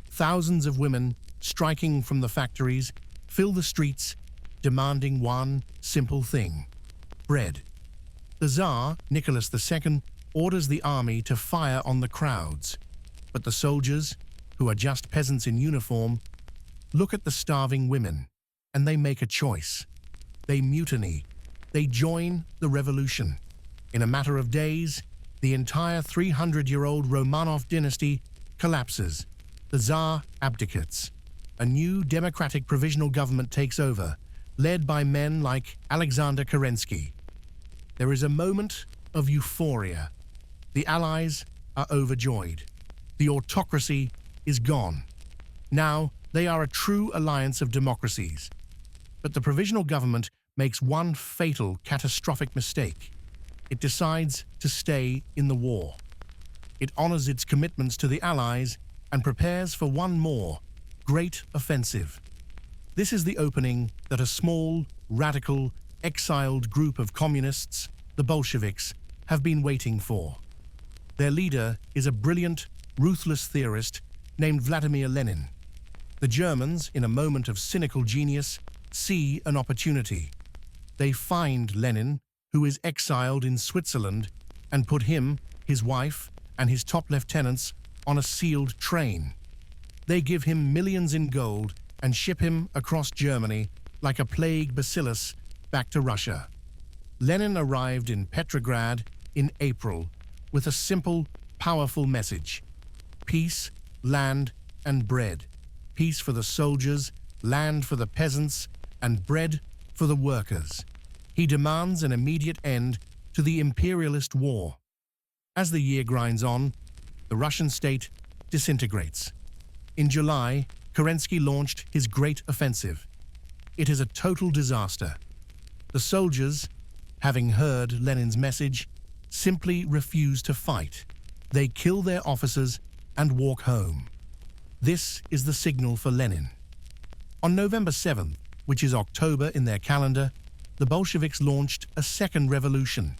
thousands of women, striking from the factories, fill the streets, demanding one simple thing: bread. The Tsar, Nicholas II, orders the army to fire on the crowds, but the soldiers, who are just peasants in uniform, look at the starving women, and they make a choice. They mutiny. They join the revolution. In a matter of days, the entire 300-year-old Romanov dynasty collapses. The Tsar abdicates. A new democratic provisional government takes over, led by men like Alexander Kerensky. There is a moment of euphoria. The Allies are overjoyed. The autocracy is gone. Now they are a true alliance of democracies. But the provisional government makes one fatal, catastrophic mistake. It decides to stay in the war. It honors its commitments to the Allies and prepares for one more great offensive. This is the opening that a small, radical, exiled group of communists, the Bolsheviks, have been waiting for. Their leader is a brilliant, ruthless theorist named Vladimir Lenin. The Germans, in a moment of cynical genius, see an opportunity. They find Lenin, who is exiled in Switzerland, and put him, his wife, and his top lieutenants on a sealed train. They give him millions in gold and ship him across Germany like a plague bacillus back to Russia. Lenin arrived in Petrograd in April with a simple, powerful message: peace, land, and bread. Peace for the soldiers, land for the peasants, and bread for the workers. He demands an immediate end to the imperialist war. As the year grinds on, the Russian state disintegrates. In July, Kerensky launched his great offensive. It is a total disaster. The soldiers, having heard Lenin's message, simply refuse to fight. They kill their officers and walk home. This is the signal for Lenin. On November 7th, which is October in their calendar, the Bolsheviks launched a second revolution.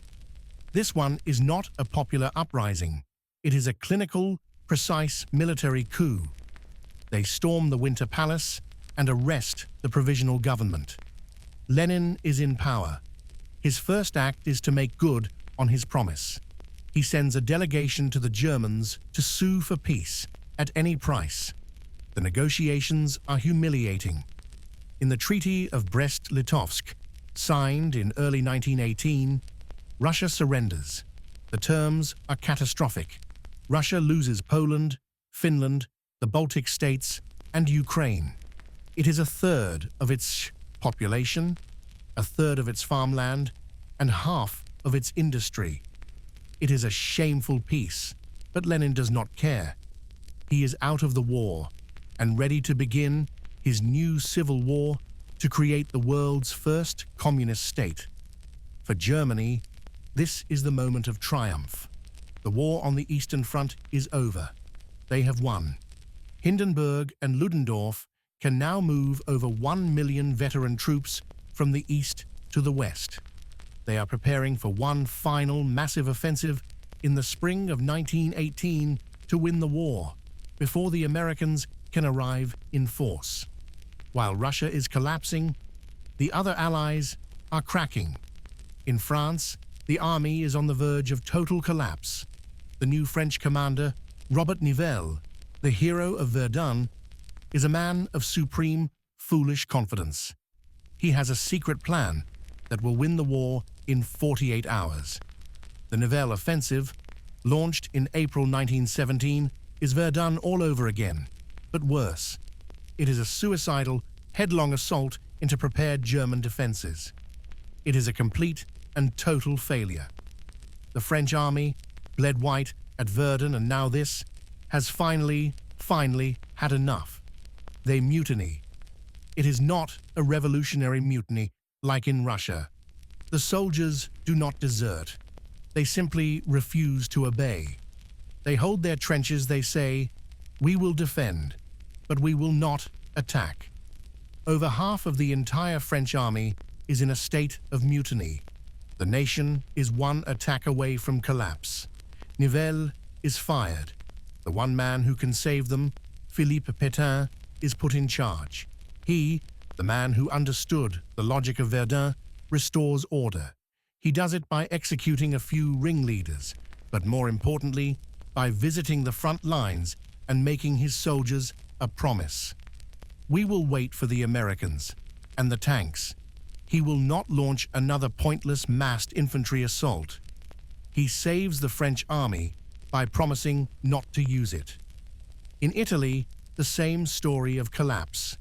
This one is not a popular uprising. It is a clinical, precise military coup. They storm the Winter Palace and arrest the provisional government. Lenin is in power. His first act is to make good on his promise. He sends a delegation to the Germans to sue for peace at any price. The negotiations are humiliating. In the Treaty of Brest-Litovsk, signed in early 1918, Russia surrenders. The terms are catastrophic. Russia loses Poland, Finland, the Baltic states, and Ukraine. It is a third of its population, a third of its farmland, and half of its industry. It is a shameful peace, but Lenin does not care. He is out of the war and ready to begin his new civil war to create the world's first communist state. For Germany, this is the moment of triumph. The war on the Eastern Front is over. They have won. Hindenburg and Ludendorff can now move over 1 million veteran troops from the east to the west. They are preparing for one final massive offensive in the spring of 1918 to win the war, before the Americans can arrive in force. While Russia is collapsing, the other allies are cracking. In France, the army is on the verge of total collapse. The new French commander, Robert Nivelle, the hero of Verdun, is a man of supreme, foolish confidence. He has a secret plan that will win the war in 48 hours. The Nivelle offensive, launched in April 1917, is Verdun all over again, but worse. It is a suicidal, headlong assault into prepared German defenses. It is a complete and total failure. The French army, bled white at Verdun and now this, has finally had enough. They mutiny. It is not a revolutionary mutiny like in Russia. The soldiers do not desert. They simply refuse to obey. They hold their trenches, they say, "We will defend, but we will not attack." Over half of the entire French army is in a state of mutiny. The nation is one attack away from collapse. Nivelle is fired. The one man who can save them, Philippe Pétain, is put in charge. He, the man who understood the logic of Verdun, restores order. He does it by executing a few ringleaders, but more importantly, by visiting the front lines and making his soldiers a promise. We will wait for the Americans and the tanks. He will not launch another pointless massed infantry assault. He saves the French army by promising not to use it. In Italy, the same story of collapse.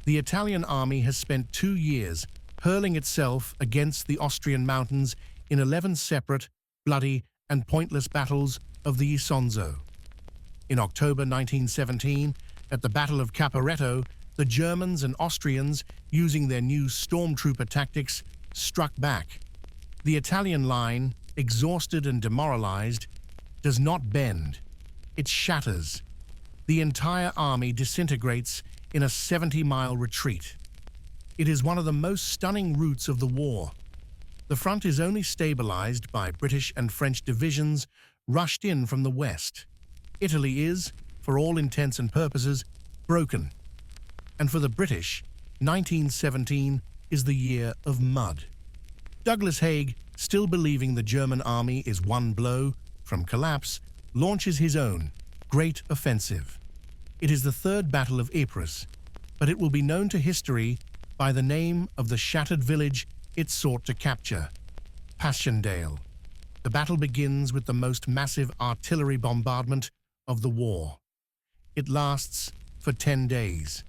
The Italian army has spent 2 years hurling itself against the Austrian mountains in 11 separate, bloody, and pointless battles of the Isonzo. In October 1917, at the Battle of Caporetto, the Germans and Austrians, using their new stormtrooper tactics, struck back. The Italian line, exhausted and demoralized, does not bend. It shatters. The entire army disintegrates in a 70-mile retreat. It is one of the most stunning routes of the war. The front is only stabilized by British and French divisions rushed in from the west. Italy is, for all intents and purposes, broken. And for the British, 1917 is the year of mud. Douglas Haig, still believing the German army is one blow from collapse, launches his own great offensive. It is the third Battle of Ypres, but it will be known to history by the name of the shattered village it sought to capture, Passchendaele. The battle begins with the most massive artillery bombardment of the war. It lasts for 10 days.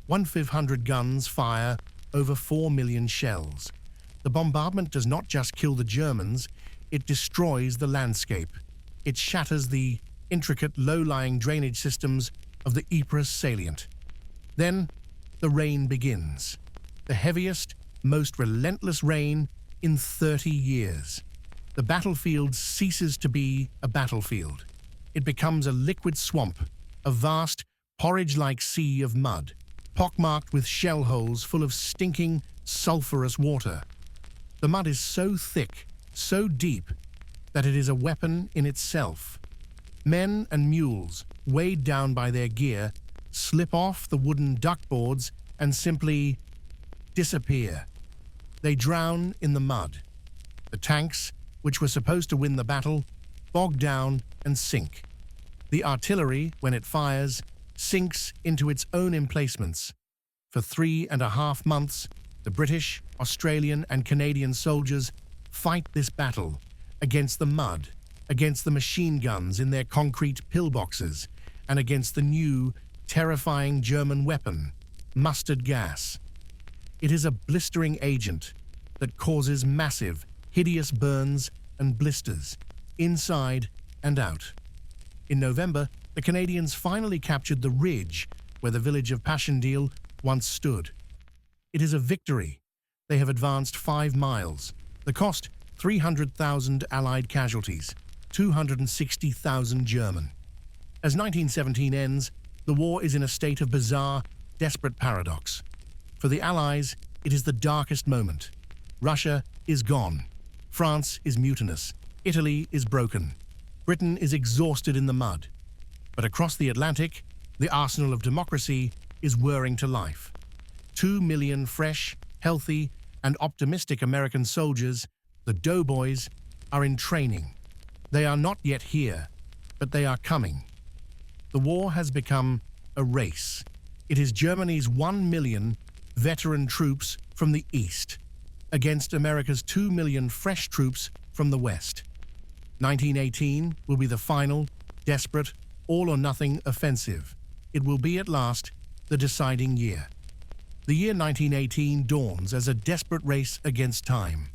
1,500 guns fire over 4 million shells. The bombardment does not just kill the Germans, it destroys the landscape. It shatters the intricate low-lying drainage systems of the Ypres salient. Then, the rain begins. The heaviest, most relentless rain in 30 years. the battlefield ceases to be a battlefield. It becomes a liquid swamp, a vast, porridge-like sea of mud, pockmarked with shell holes full of stinking, sulphurous water. The mud is so thick, so deep, that it is a weapon in itself. Men and mules, weighed down by their gear, slip off the wooden duckboards and simply disappear. They drown in the mud. The tanks, which were supposed to win the battle, bog down and sink. The artillery, when it fires, sinks into its own emplacements. For 3.5 months, the British, Australian, and Canadian soldiers fight this battle against the mud, against the machine guns in their concrete pillboxes, and against the new, terrifying German weapon, mustard gas. It is a blistering agent that causes massive, hideous burns and blisters, inside and out. In November, the Canadians finally captured the ridge where the village of Passchendaele once stood. It is a victory. They have advanced 5 miles. The cost, 300,000 Allied casualties, 260,000 German. As 1917 ends, the war is in a state of bizarre, desperate paradox. For the Allies, it is the darkest moment. Russia is gone. France is mutinous. Italy is broken. Britain is exhausted in the mud. But across the Atlantic, the arsenal of democracy is whirring to life. 2 million fresh, healthy, and optimistic American soldiers, the Doughboys, are in training. They are not yet here, but they are coming. The war has become a race. It is Germany's 1 million veteran troops from the East against America's 2 million fresh troops from the West. 1918 will be the final, desperate, all-or-nothing offensive. It will be, at last, the deciding year. The year 1918 dawns as a desperate race against time.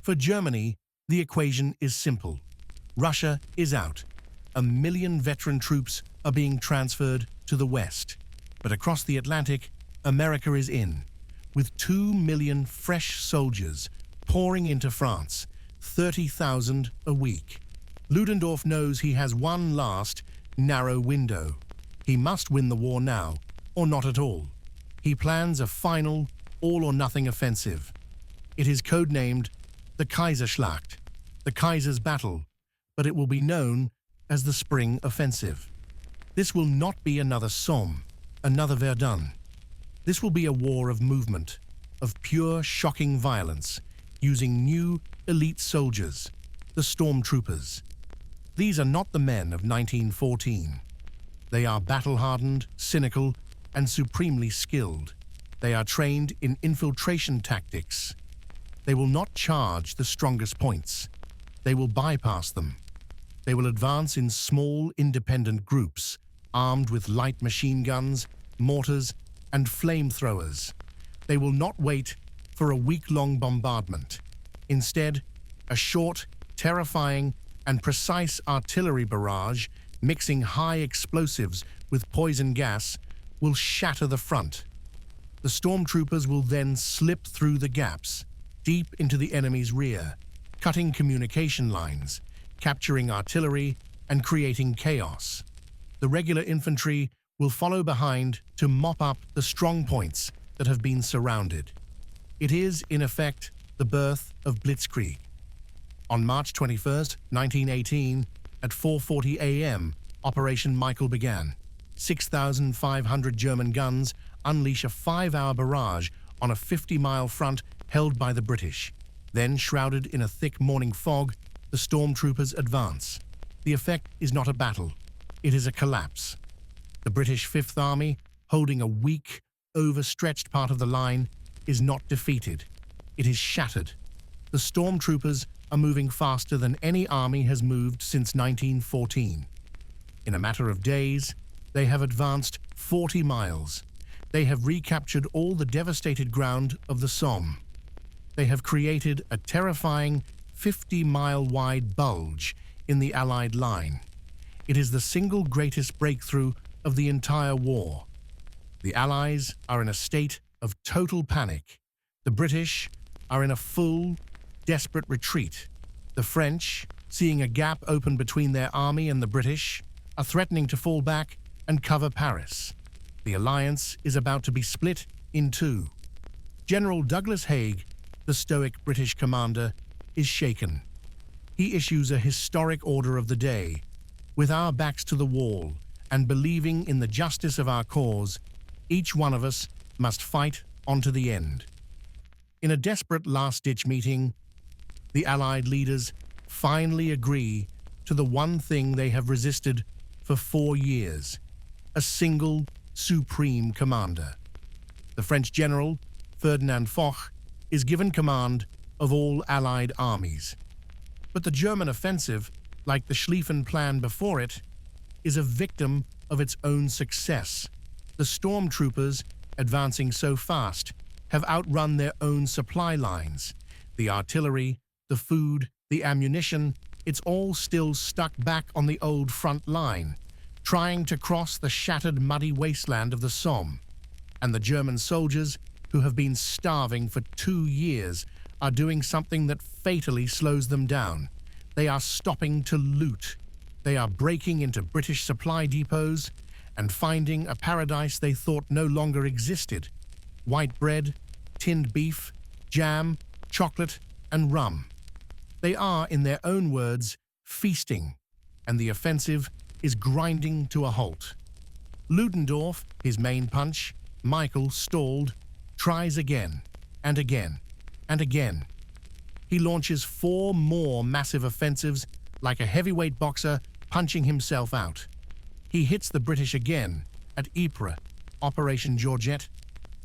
For Germany, the equation is simple. Russia is out. 1 million veteran troops are being transferred to the West. But across the Atlantic, America is in, with 2 million fresh soldiers pouring into France, 30,000 a week. Ludendorff knows he has one last, narrow window. He must win the war now, or not at all. He plans a final, all-or-nothing offensive. It is codenamed the Kaiserschlacht, the Kaiser's Battle, but it will be known as the Spring Offensive. This will not be another Somme, another Verdun. This will be a war of movement, of pure, shocking violence, using new, elite soldiers, the stormtroopers. These are not the men of 1914. They are battle-hardened, cynical, and supremely skilled. They are trained in infiltration tactics. They will not charge the strongest points. They will bypass them. They will advance in small, independent groups, armed with light machine guns, mortars, and flamethrowers. They will not wait for a week-long bombardment. Instead, a short, terrifying, and precise artillery barrage, mixing high explosives with poison gas, will shatter the front. The stormtroopers will then slip through the gaps, deep into the enemy's rear, cutting communication lines, capturing artillery, and creating chaos. The regular infantry will follow behind to mop up the strong points that have been surrounded. It is, in effect, the birth of Blitzkrieg. On March 21, 1918, at 4:40 a.m., Operation Michael began. 6,500 German guns unleash a 5-hour barrage on a 50-mile front held by the British. Then, shrouded in a thick morning fog, the stormtroopers advance. The effect is not a battle. It is a collapse. The British Fifth Army, holding a weak, overstretched part of the line, is not defeated. It is shattered. The stormtroopers are moving faster than any army has moved since 1914. In a matter of days, they have advanced 40 miles. They have recaptured all the devastated ground of the Somme. They have created a terrifying 50-mile-wide bulge in the Allied line. It is the single greatest breakthrough of the entire war. The Allies are in a state of total panic. The British are in a full, desperate retreat. The French, seeing a gap open between their army and the British, are threatening to fall back and cover Paris. The alliance is about to be split in two. General Douglas Haig, the stoic British commander, is shaken. He issues a historic order of the day. With our backs to the wall and believing in the justice of our cause, each one of us must fight on to the end. In a desperate last-ditch meeting, the Allied leaders finally agree to the one thing they have resisted for 4 years: a single supreme commander. The French general, Ferdinand Foch, is given command of all Allied armies. But the German offensive, like the Schlieffen Plan before it, is a victim of its own success. The stormtroopers, advancing so fast, have outrun their own supply lines. The artillery, the food, the ammunition, it's all still stuck back on the old front line, trying to cross the shattered muddy wasteland of the Somme. And the German soldiers, who have been starving for 2 years, are doing something that fatally slows them down. They are stopping to loot. They are breaking into British supply depots and finding a paradise they thought no longer existed: white bread, tinned beef, jam, chocolate, and rum. They are, in their own words, feasting, and the offensive is grinding to a halt. Ludendorff, his main punch, Michael, stalled, tries again, and again, and again. He launches 4 more massive offensives like a heavyweight boxer punching himself out. He hits the British again at Ypres, Operation Georgette.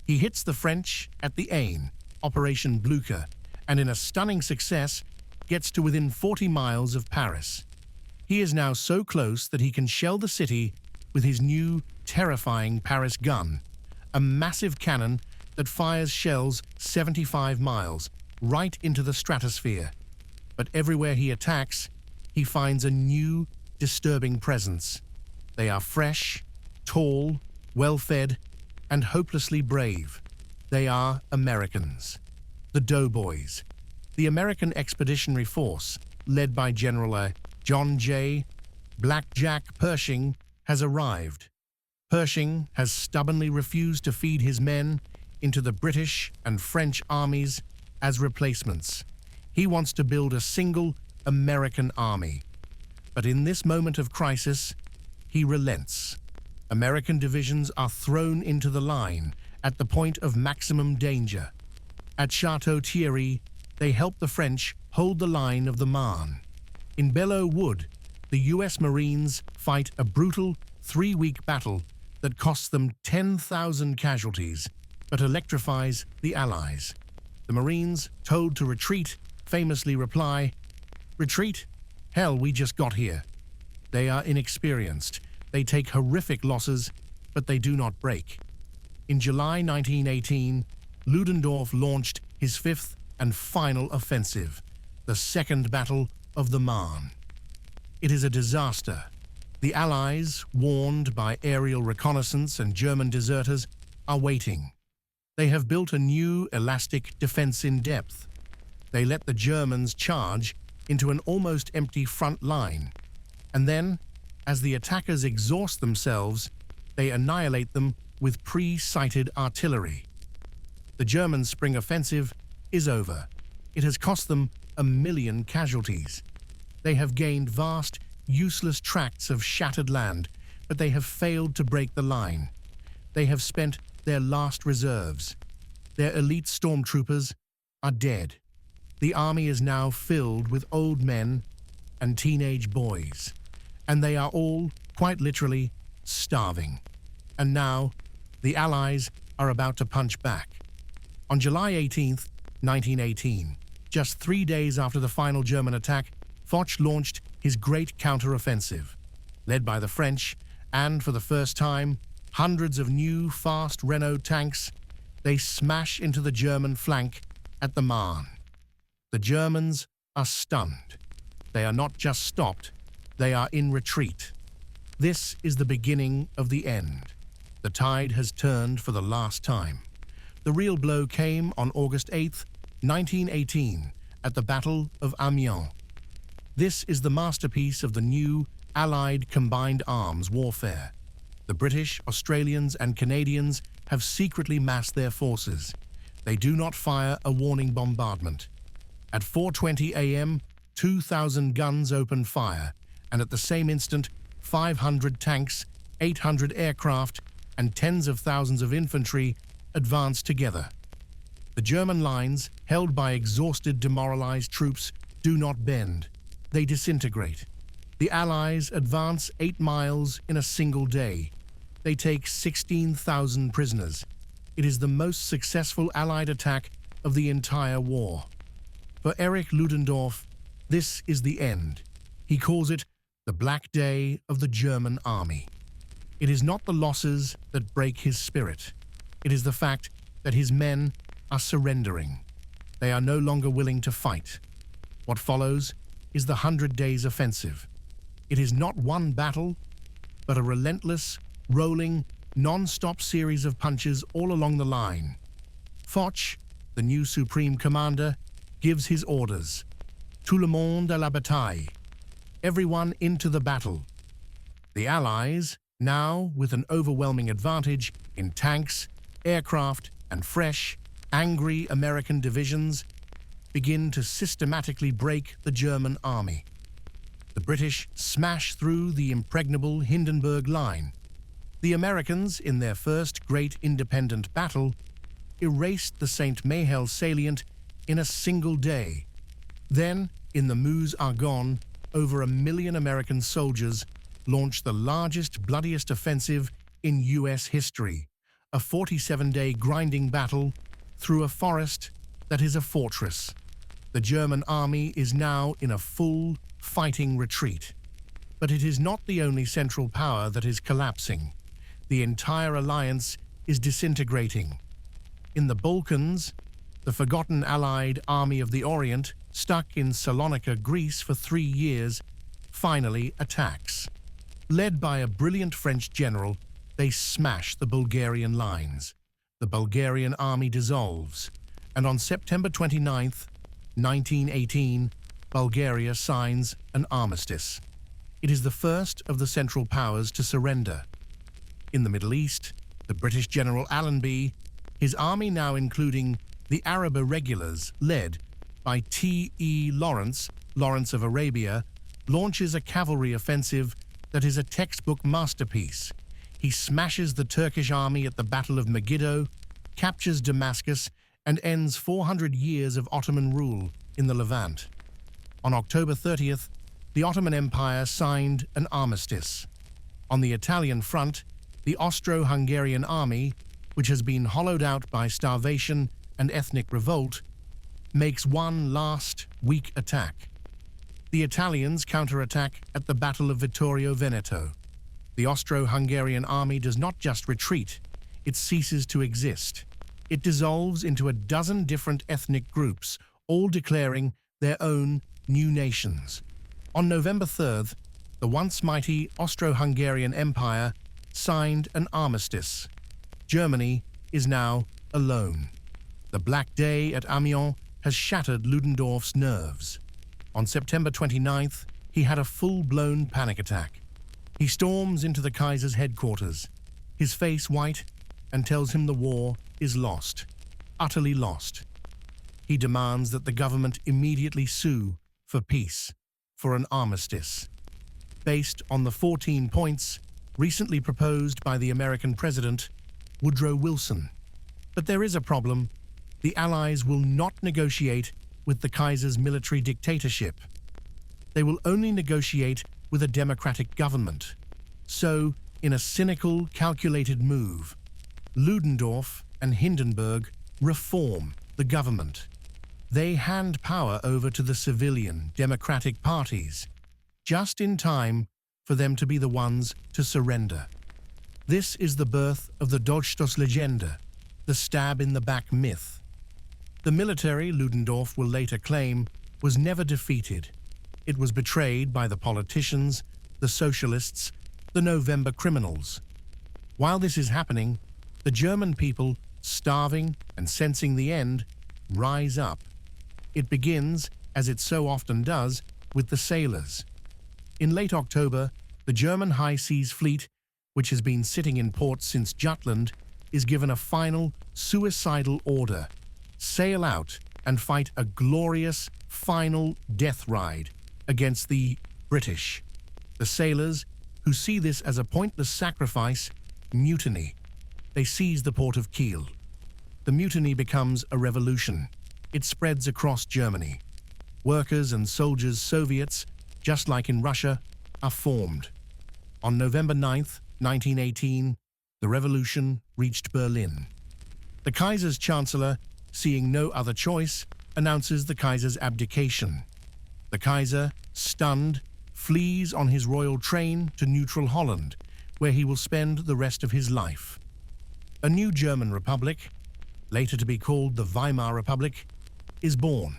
He hits the French at the Aisne, Operation Blucher, and in a stunning success, gets to within 40 miles of Paris. He is now so close that he can shell the city with his new, terrifying Paris gun, a massive cannon that fires shells 75 miles, right into the stratosphere. But everywhere he attacks, he finds a new, disturbing presence. They are fresh, tall, well-fed, and hopelessly brave. They are Americans, the Doughboys. The American Expeditionary Force, led by General John J. Blackjack Pershing, has arrived. Pershing has stubbornly refused to feed his men into the British and French armies as replacements. He wants to build a single American army. But in this moment of crisis, he relents. American divisions are thrown into the line at the point of maximum danger. At Chateau Thierry, they help the French hold the line of the Marne. In Belleau Wood, the US Marines fight a brutal 3-week battle that costs them 10,000 casualties, but electrifies the Allies. The Marines, told to retreat, famously reply, "Retreat? Hell, we just got here." They are inexperienced. They take horrific losses, but they do not break. In July 1918, Ludendorff launched his 5th and final offensive, the Second Battle of the Marne. It is a disaster. The Allies, warned by aerial reconnaissance and German deserters, are waiting. They have built a new elastic defense in depth. They let the Germans charge into an almost empty front line, and then, as the attackers exhaust themselves, they annihilate them with pre-sighted artillery. The German spring offensive is over. It has cost them 1 million casualties. They have gained vast, useless tracts of shattered land, but they have failed to break the line. They have spent their last reserves. Their elite stormtroopers are dead. The army is now filled with old men and teenage boys, and they are all, quite literally, starving. And now, the Allies are about to punch back. On July 18th, 1918, just 3 days after the final German attack, Foch launched his great counter-offensive. Led by the French, and for the first time, hundreds of new, fast Renault tanks, they smash into the German flank at the Marne. The Germans are stunned. They are not just stopped, they are in retreat. This is the beginning of the end. The tide has turned for the last time. The real blow came on August 8th, 1918, at the Battle of Amiens. This is the masterpiece of the new Allied combined arms warfare. The British, Australians, and Canadians have secretly massed their forces. They do not fire a warning bombardment. At 4:20 a.m., 2,000 guns open fire, and at the same instant, 500 tanks, 800 aircraft, and tens of thousands of infantry advance together. The German lines, held by exhausted, demoralized troops, do not bend. They disintegrate. The Allies advance 8 miles in a single day. They take 16,000 prisoners. It is the most successful Allied attack of the entire war. For Erich Ludendorff, this is the end. He calls it the Black Day of the German Army. It is not the losses that break his spirit. It is the fact that his men are surrendering. They are no longer willing to fight. What follows is the 100 Days Offensive. It is not one battle, but a relentless, rolling, non-stop series of punches all along the line. Foch, the new Supreme Commander, gives his orders. Tout le monde à la bataille. Everyone into the battle. The Allies, now with an overwhelming advantage in tanks, aircraft, and fresh, angry American divisions, begin to systematically break the German army. The British smash through the impregnable Hindenburg Line. The Americans, in their first great independent battle, erased the St. Mihiel salient in a single day. Then, in the Meuse-Argonne, over 1 million American soldiers launched the largest, bloodiest offensive in U.S. history, a 47-day grinding battle through a forest that is a fortress. The German army is now in a full, fighting retreat. But it is not the only central power that is collapsing. The entire alliance is disintegrating. In the Balkans, the forgotten Allied Army of the Orient, stuck in Salonika, Greece for 3 years, finally attacks. Led by a brilliant French general, they smash the Bulgarian lines. The Bulgarian army dissolves, and on September 29th, 1918, Bulgaria signs an armistice. It is the first of the Central Powers to surrender. In the Middle East, the British General Allenby, his army now including the Arab Irregulars led by T.E. Lawrence, Lawrence of Arabia, launches a cavalry offensive that is a textbook masterpiece. He smashes the Turkish army at the Battle of Megiddo, captures Damascus, and ends 400 years of Ottoman rule in the Levant. On October 30th, the Ottoman Empire signed an armistice. On the Italian front, the Austro-Hungarian army, which has been hollowed out by starvation and ethnic revolt, makes one last, weak attack. The Italians counterattack at the Battle of Vittorio Veneto. The Austro-Hungarian army does not just retreat, it ceases to exist. It dissolves into a dozen different ethnic groups, all declaring their own new nations. On November 3rd, the once mighty Austro-Hungarian Empire signed an armistice. Germany is now alone. The Black Day at Amiens has shattered Ludendorff's nerves. On September 29th, he had a full-blown panic attack. He storms into the Kaiser's headquarters, his face white, and tells him the war is lost, utterly lost. He demands that the government immediately sue for peace, for an armistice, based on the 14 points recently proposed by the American President Woodrow Wilson. But there is a problem. The Allies will not negotiate with the Kaiser's military dictatorship. They will only negotiate with a democratic government. So, in a cynical, calculated move, Ludendorff and Hindenburg reform the government. They hand power over to the civilian, democratic parties, just in time for them to be the ones to surrender. This is the birth of the Dolchstoßlegende, the stab-in-the-back myth. The military, Ludendorff will later claim, was never defeated. It was betrayed by the politicians, the socialists, the November criminals. While this is happening, the German people, starving and sensing the end, rise up. It begins, as it so often does, with the sailors. In late October, the German High Seas Fleet, which has been sitting in port since Jutland, is given a final suicidal order: sail out and fight a glorious final death ride against the British. The sailors, who see this as a pointless sacrifice, mutiny. They seize the port of Kiel. The mutiny becomes a revolution. It spreads across Germany. Workers and soldiers, Soviets, just like in Russia, are formed. On November 9th, 1918, the revolution reached Berlin. The Kaiser's chancellor, seeing no other choice, announces the Kaiser's abdication. The Kaiser, stunned, flees on his royal train to neutral Holland, where he will spend the rest of his life. A new German republic, later to be called the Weimar Republic, is born.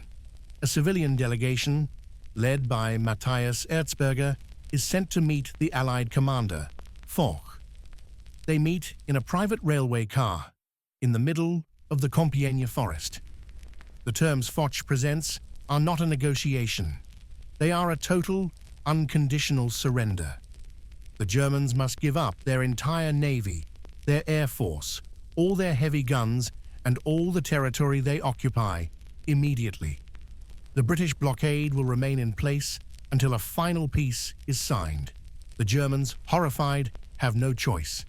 A civilian delegation, led by Matthias Erzberger, is sent to meet the Allied commander, Foch. They meet in a private railway car, in the middle of the Compiègne forest. The terms Foch presents are not a negotiation. They are a total, unconditional surrender. The Germans must give up their entire navy, their air force, all their heavy guns, and all the territory they occupy, immediately. The British blockade will remain in place until a final peace is signed. The Germans, horrified, have no choice.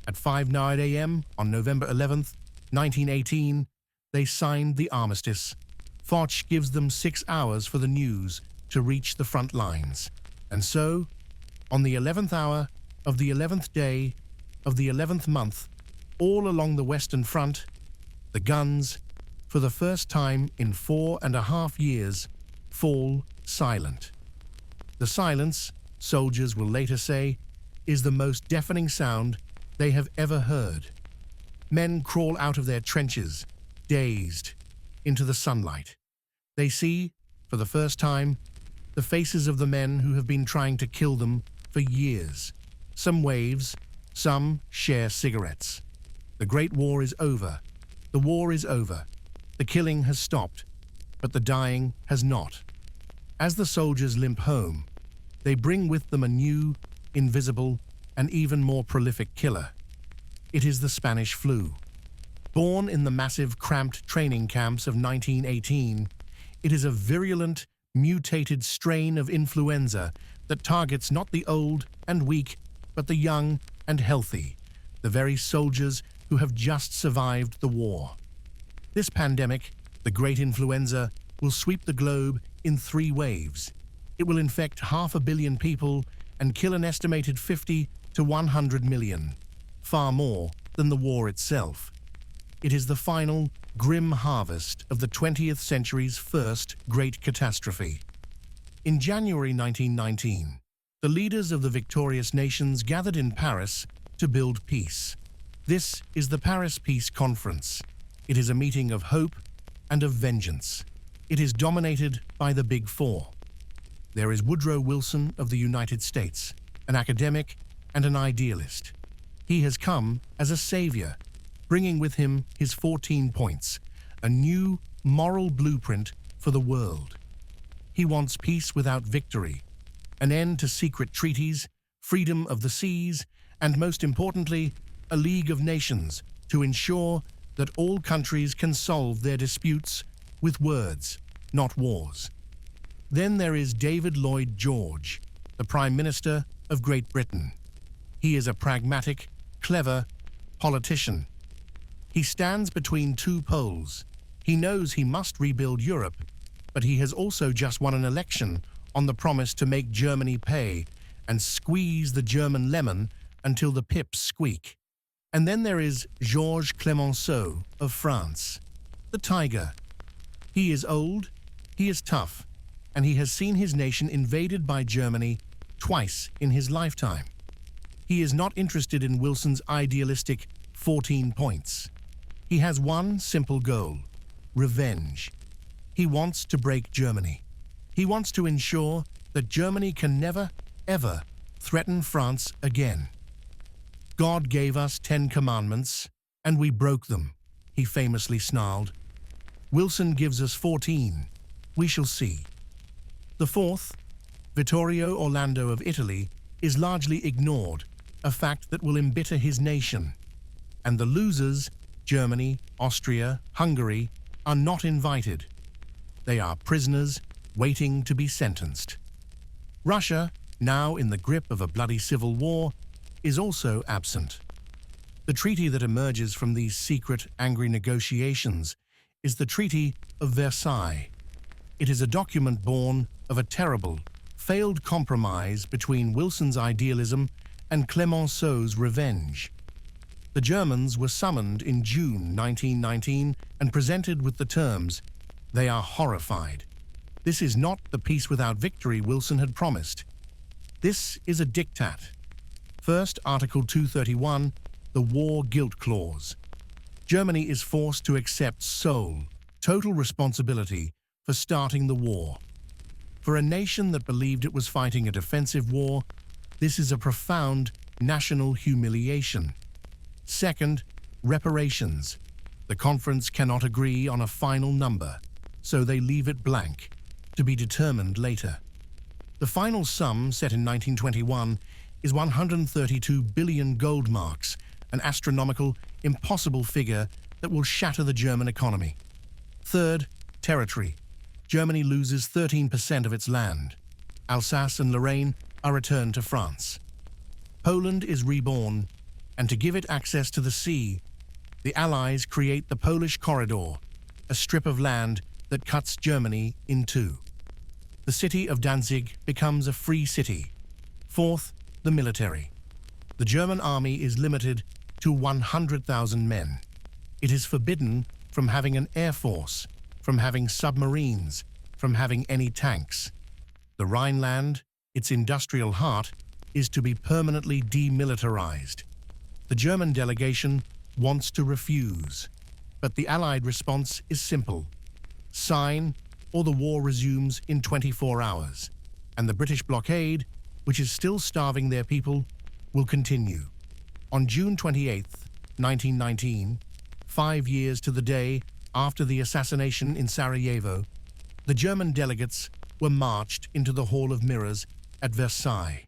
At 5:09 a.m. on November 11th, 1918, they signed the armistice. Foch gives them 6 hours for the news to reach the front lines. And so, on the 11th hour of the 11th day of the 11th month, all along the Western Front, the guns, for the first time in 4.5 years, fall silent. The silence, soldiers will later say, is the most deafening sound they have ever heard. Men crawl out of their trenches, dazed, into the sunlight. They see, for the first time, the faces of the men who have been trying to kill them for years. Some waves, some share cigarettes. The Great War is over. The war is over. The killing has stopped, but the dying has not. As the soldiers limp home, they bring with them a new, invisible, and even more prolific killer. It is the Spanish flu. Born in the massive, cramped training camps of 1918, it is a virulent, mutated strain of influenza that targets not the old and weak, but the young and healthy, the very soldiers who have just survived the war. This pandemic, the Great Influenza, will sweep the globe in 3 waves. It will infect 500 million people and kill an estimated 50 to 100 million, far more than the war itself. It is the final, grim harvest of the 20th century's first great catastrophe. In January 1919, the leaders of the victorious nations gathered in Paris to build peace. This is the Paris Peace Conference. It is a meeting of hope and of vengeance. It is dominated by the Big Four. There is Woodrow Wilson of the United States, an academic and an idealist. He has come as a savior, bringing with him his 14 points, a new moral blueprint for the world. He wants peace without victory, an end to secret treaties, freedom of the seas, and most importantly, a League of Nations to ensure that all countries can solve their disputes with words, not wars. Then there is David Lloyd George, the Prime Minister of Great Britain. He is a pragmatic, clever politician. He stands between 2 poles. He knows he must rebuild Europe, but he has also just won an election on the promise to make Germany pay and squeeze the German lemon until the pips squeak. And then there is Georges Clemenceau of France, the tiger. He is old, he is tough, and he has seen his nation invaded by Germany twice in his lifetime. He is not interested in Wilson's idealistic 14 points. He has one simple goal: revenge. He wants to break Germany. He wants to ensure that Germany can never, ever threaten France again. God gave us 10 commandments, and we broke them, he famously snarled. Wilson gives us 14. We shall see. The 4th, Vittorio Orlando of Italy is largely ignored, a fact that will embitter his nation. And the losers, Germany, Austria, Hungary, are not invited. They are prisoners waiting to be sentenced. Russia, now in the grip of a bloody civil war, is also absent. The treaty that emerges from these secret, angry negotiations is the Treaty of Versailles. It is a document born of a terrible, failed compromise between Wilson's idealism and Clemenceau's revenge. The Germans were summoned in June 1919 and presented with the terms. They are horrified. This is not the peace without victory Wilson had promised. This is a diktat. First, Article 231, the War Guilt Clause. Germany is forced to accept sole, total responsibility for starting the war. For a nation that believed it was fighting a defensive war, this is a profound national humiliation. Second, reparations. The conference cannot agree on a final number, so they leave it blank, to be determined later. The final sum, set in 1921, is 132 billion gold marks, an astronomical, impossible figure that will shatter the German economy. Third, territory. Germany loses 13% of its land. Alsace and Lorraine are returned to France. Poland is reborn, and to give it access to the sea, the Allies create the Polish Corridor, a strip of land that cuts Germany in two. The city of Danzig becomes a free city. Fourth, the military. The German army is limited to 100,000 men. It is forbidden from having an air force, from having submarines, from having any tanks. The Rhineland, its industrial heart, is to be permanently demilitarized. The German delegation wants to refuse, but the Allied response is simple. Sign, or the war resumes in 24 hours, and the British blockade, which is still starving their people, will continue. On June 28, 1919, 5 years to the day after the assassination in Sarajevo, the German delegates were marched into the Hall of Mirrors at Versailles,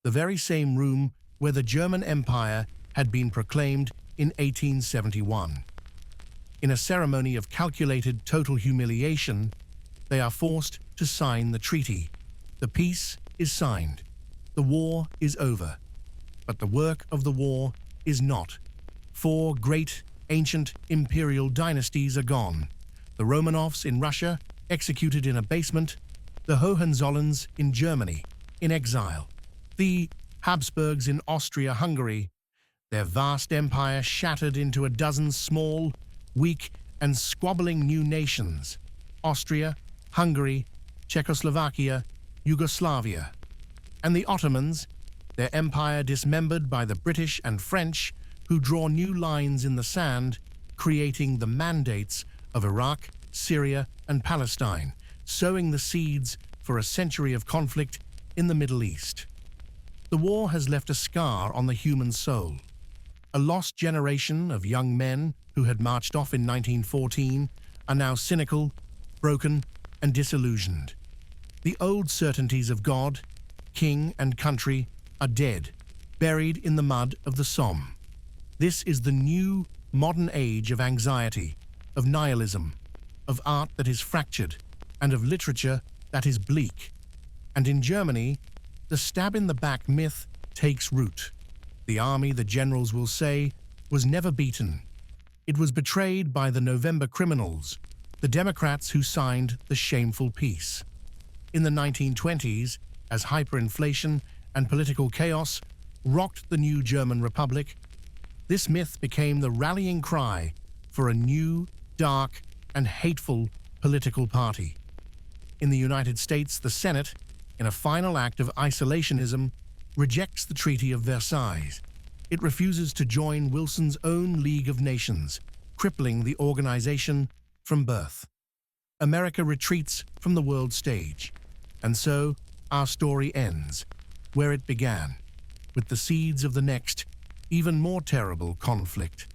the very same room where the German Empire had been proclaimed in 1871. In a ceremony of calculated total humiliation, they are forced to sign the treaty. The peace is signed. The war is over. But the work of the war is not. 4 great, ancient imperial dynasties are gone. The Romanovs in Russia, executed in a basement. The Hohenzollerns in Germany, in exile. The Habsburgs in Austria-Hungary, their vast empire shattered into a dozen small, weak, and squabbling new nations. Austria, Hungary, Czechoslovakia, Yugoslavia. And the Ottomans, their empire dismembered by the British and French, who draw new lines in the sand, creating the mandates of Iraq, Syria, and Palestine, sowing the seeds for a century of conflict in the Middle East. The war has left a scar on the human soul. A lost generation of young men who had marched off in 1914 are now cynical, broken, and disillusioned. The old certainties of God, king, and country are dead, buried in the mud of the Somme. This is the new, modern age of anxiety, of nihilism, of art that is fractured, and of literature that is bleak. And in Germany, the stab-in-the-back myth takes root. The army, the generals will say, was never beaten. It was betrayed by the November criminals, the Democrats who signed the shameful peace. In the 1920s, as hyperinflation and political chaos rocked the new German Republic, this myth became the rallying cry for a new, dark, and hateful political party. In the United States, the Senate, in a final act of isolationism, rejects the Treaty of Versailles. It refuses to join Wilson's own League of Nations, crippling the organization from birth. America retreats from the world stage. And so, our story ends, where it began, with the seeds of the next, even more terrible conflict.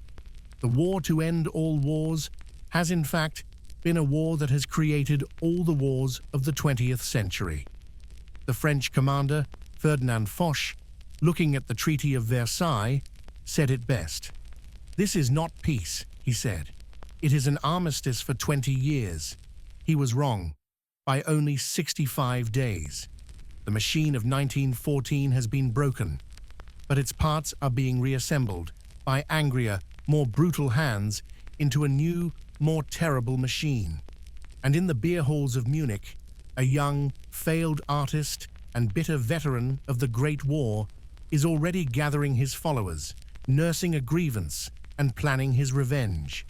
The war to end all wars has in fact been a war that has created all the wars of the 20th century. The French commander, Ferdinand Foch, looking at the Treaty of Versailles, said it best. "This is not peace," he said. "It is an armistice for 20 years. He was wrong, by only 65 days. The machine of 1914 has been broken, but its parts are being reassembled by angrier, more brutal hands into a new, more terrible machine." And in the beer halls of Munich, a young, failed artist and bitter veteran of the Great War is already gathering his followers, nursing a grievance and planning his revenge.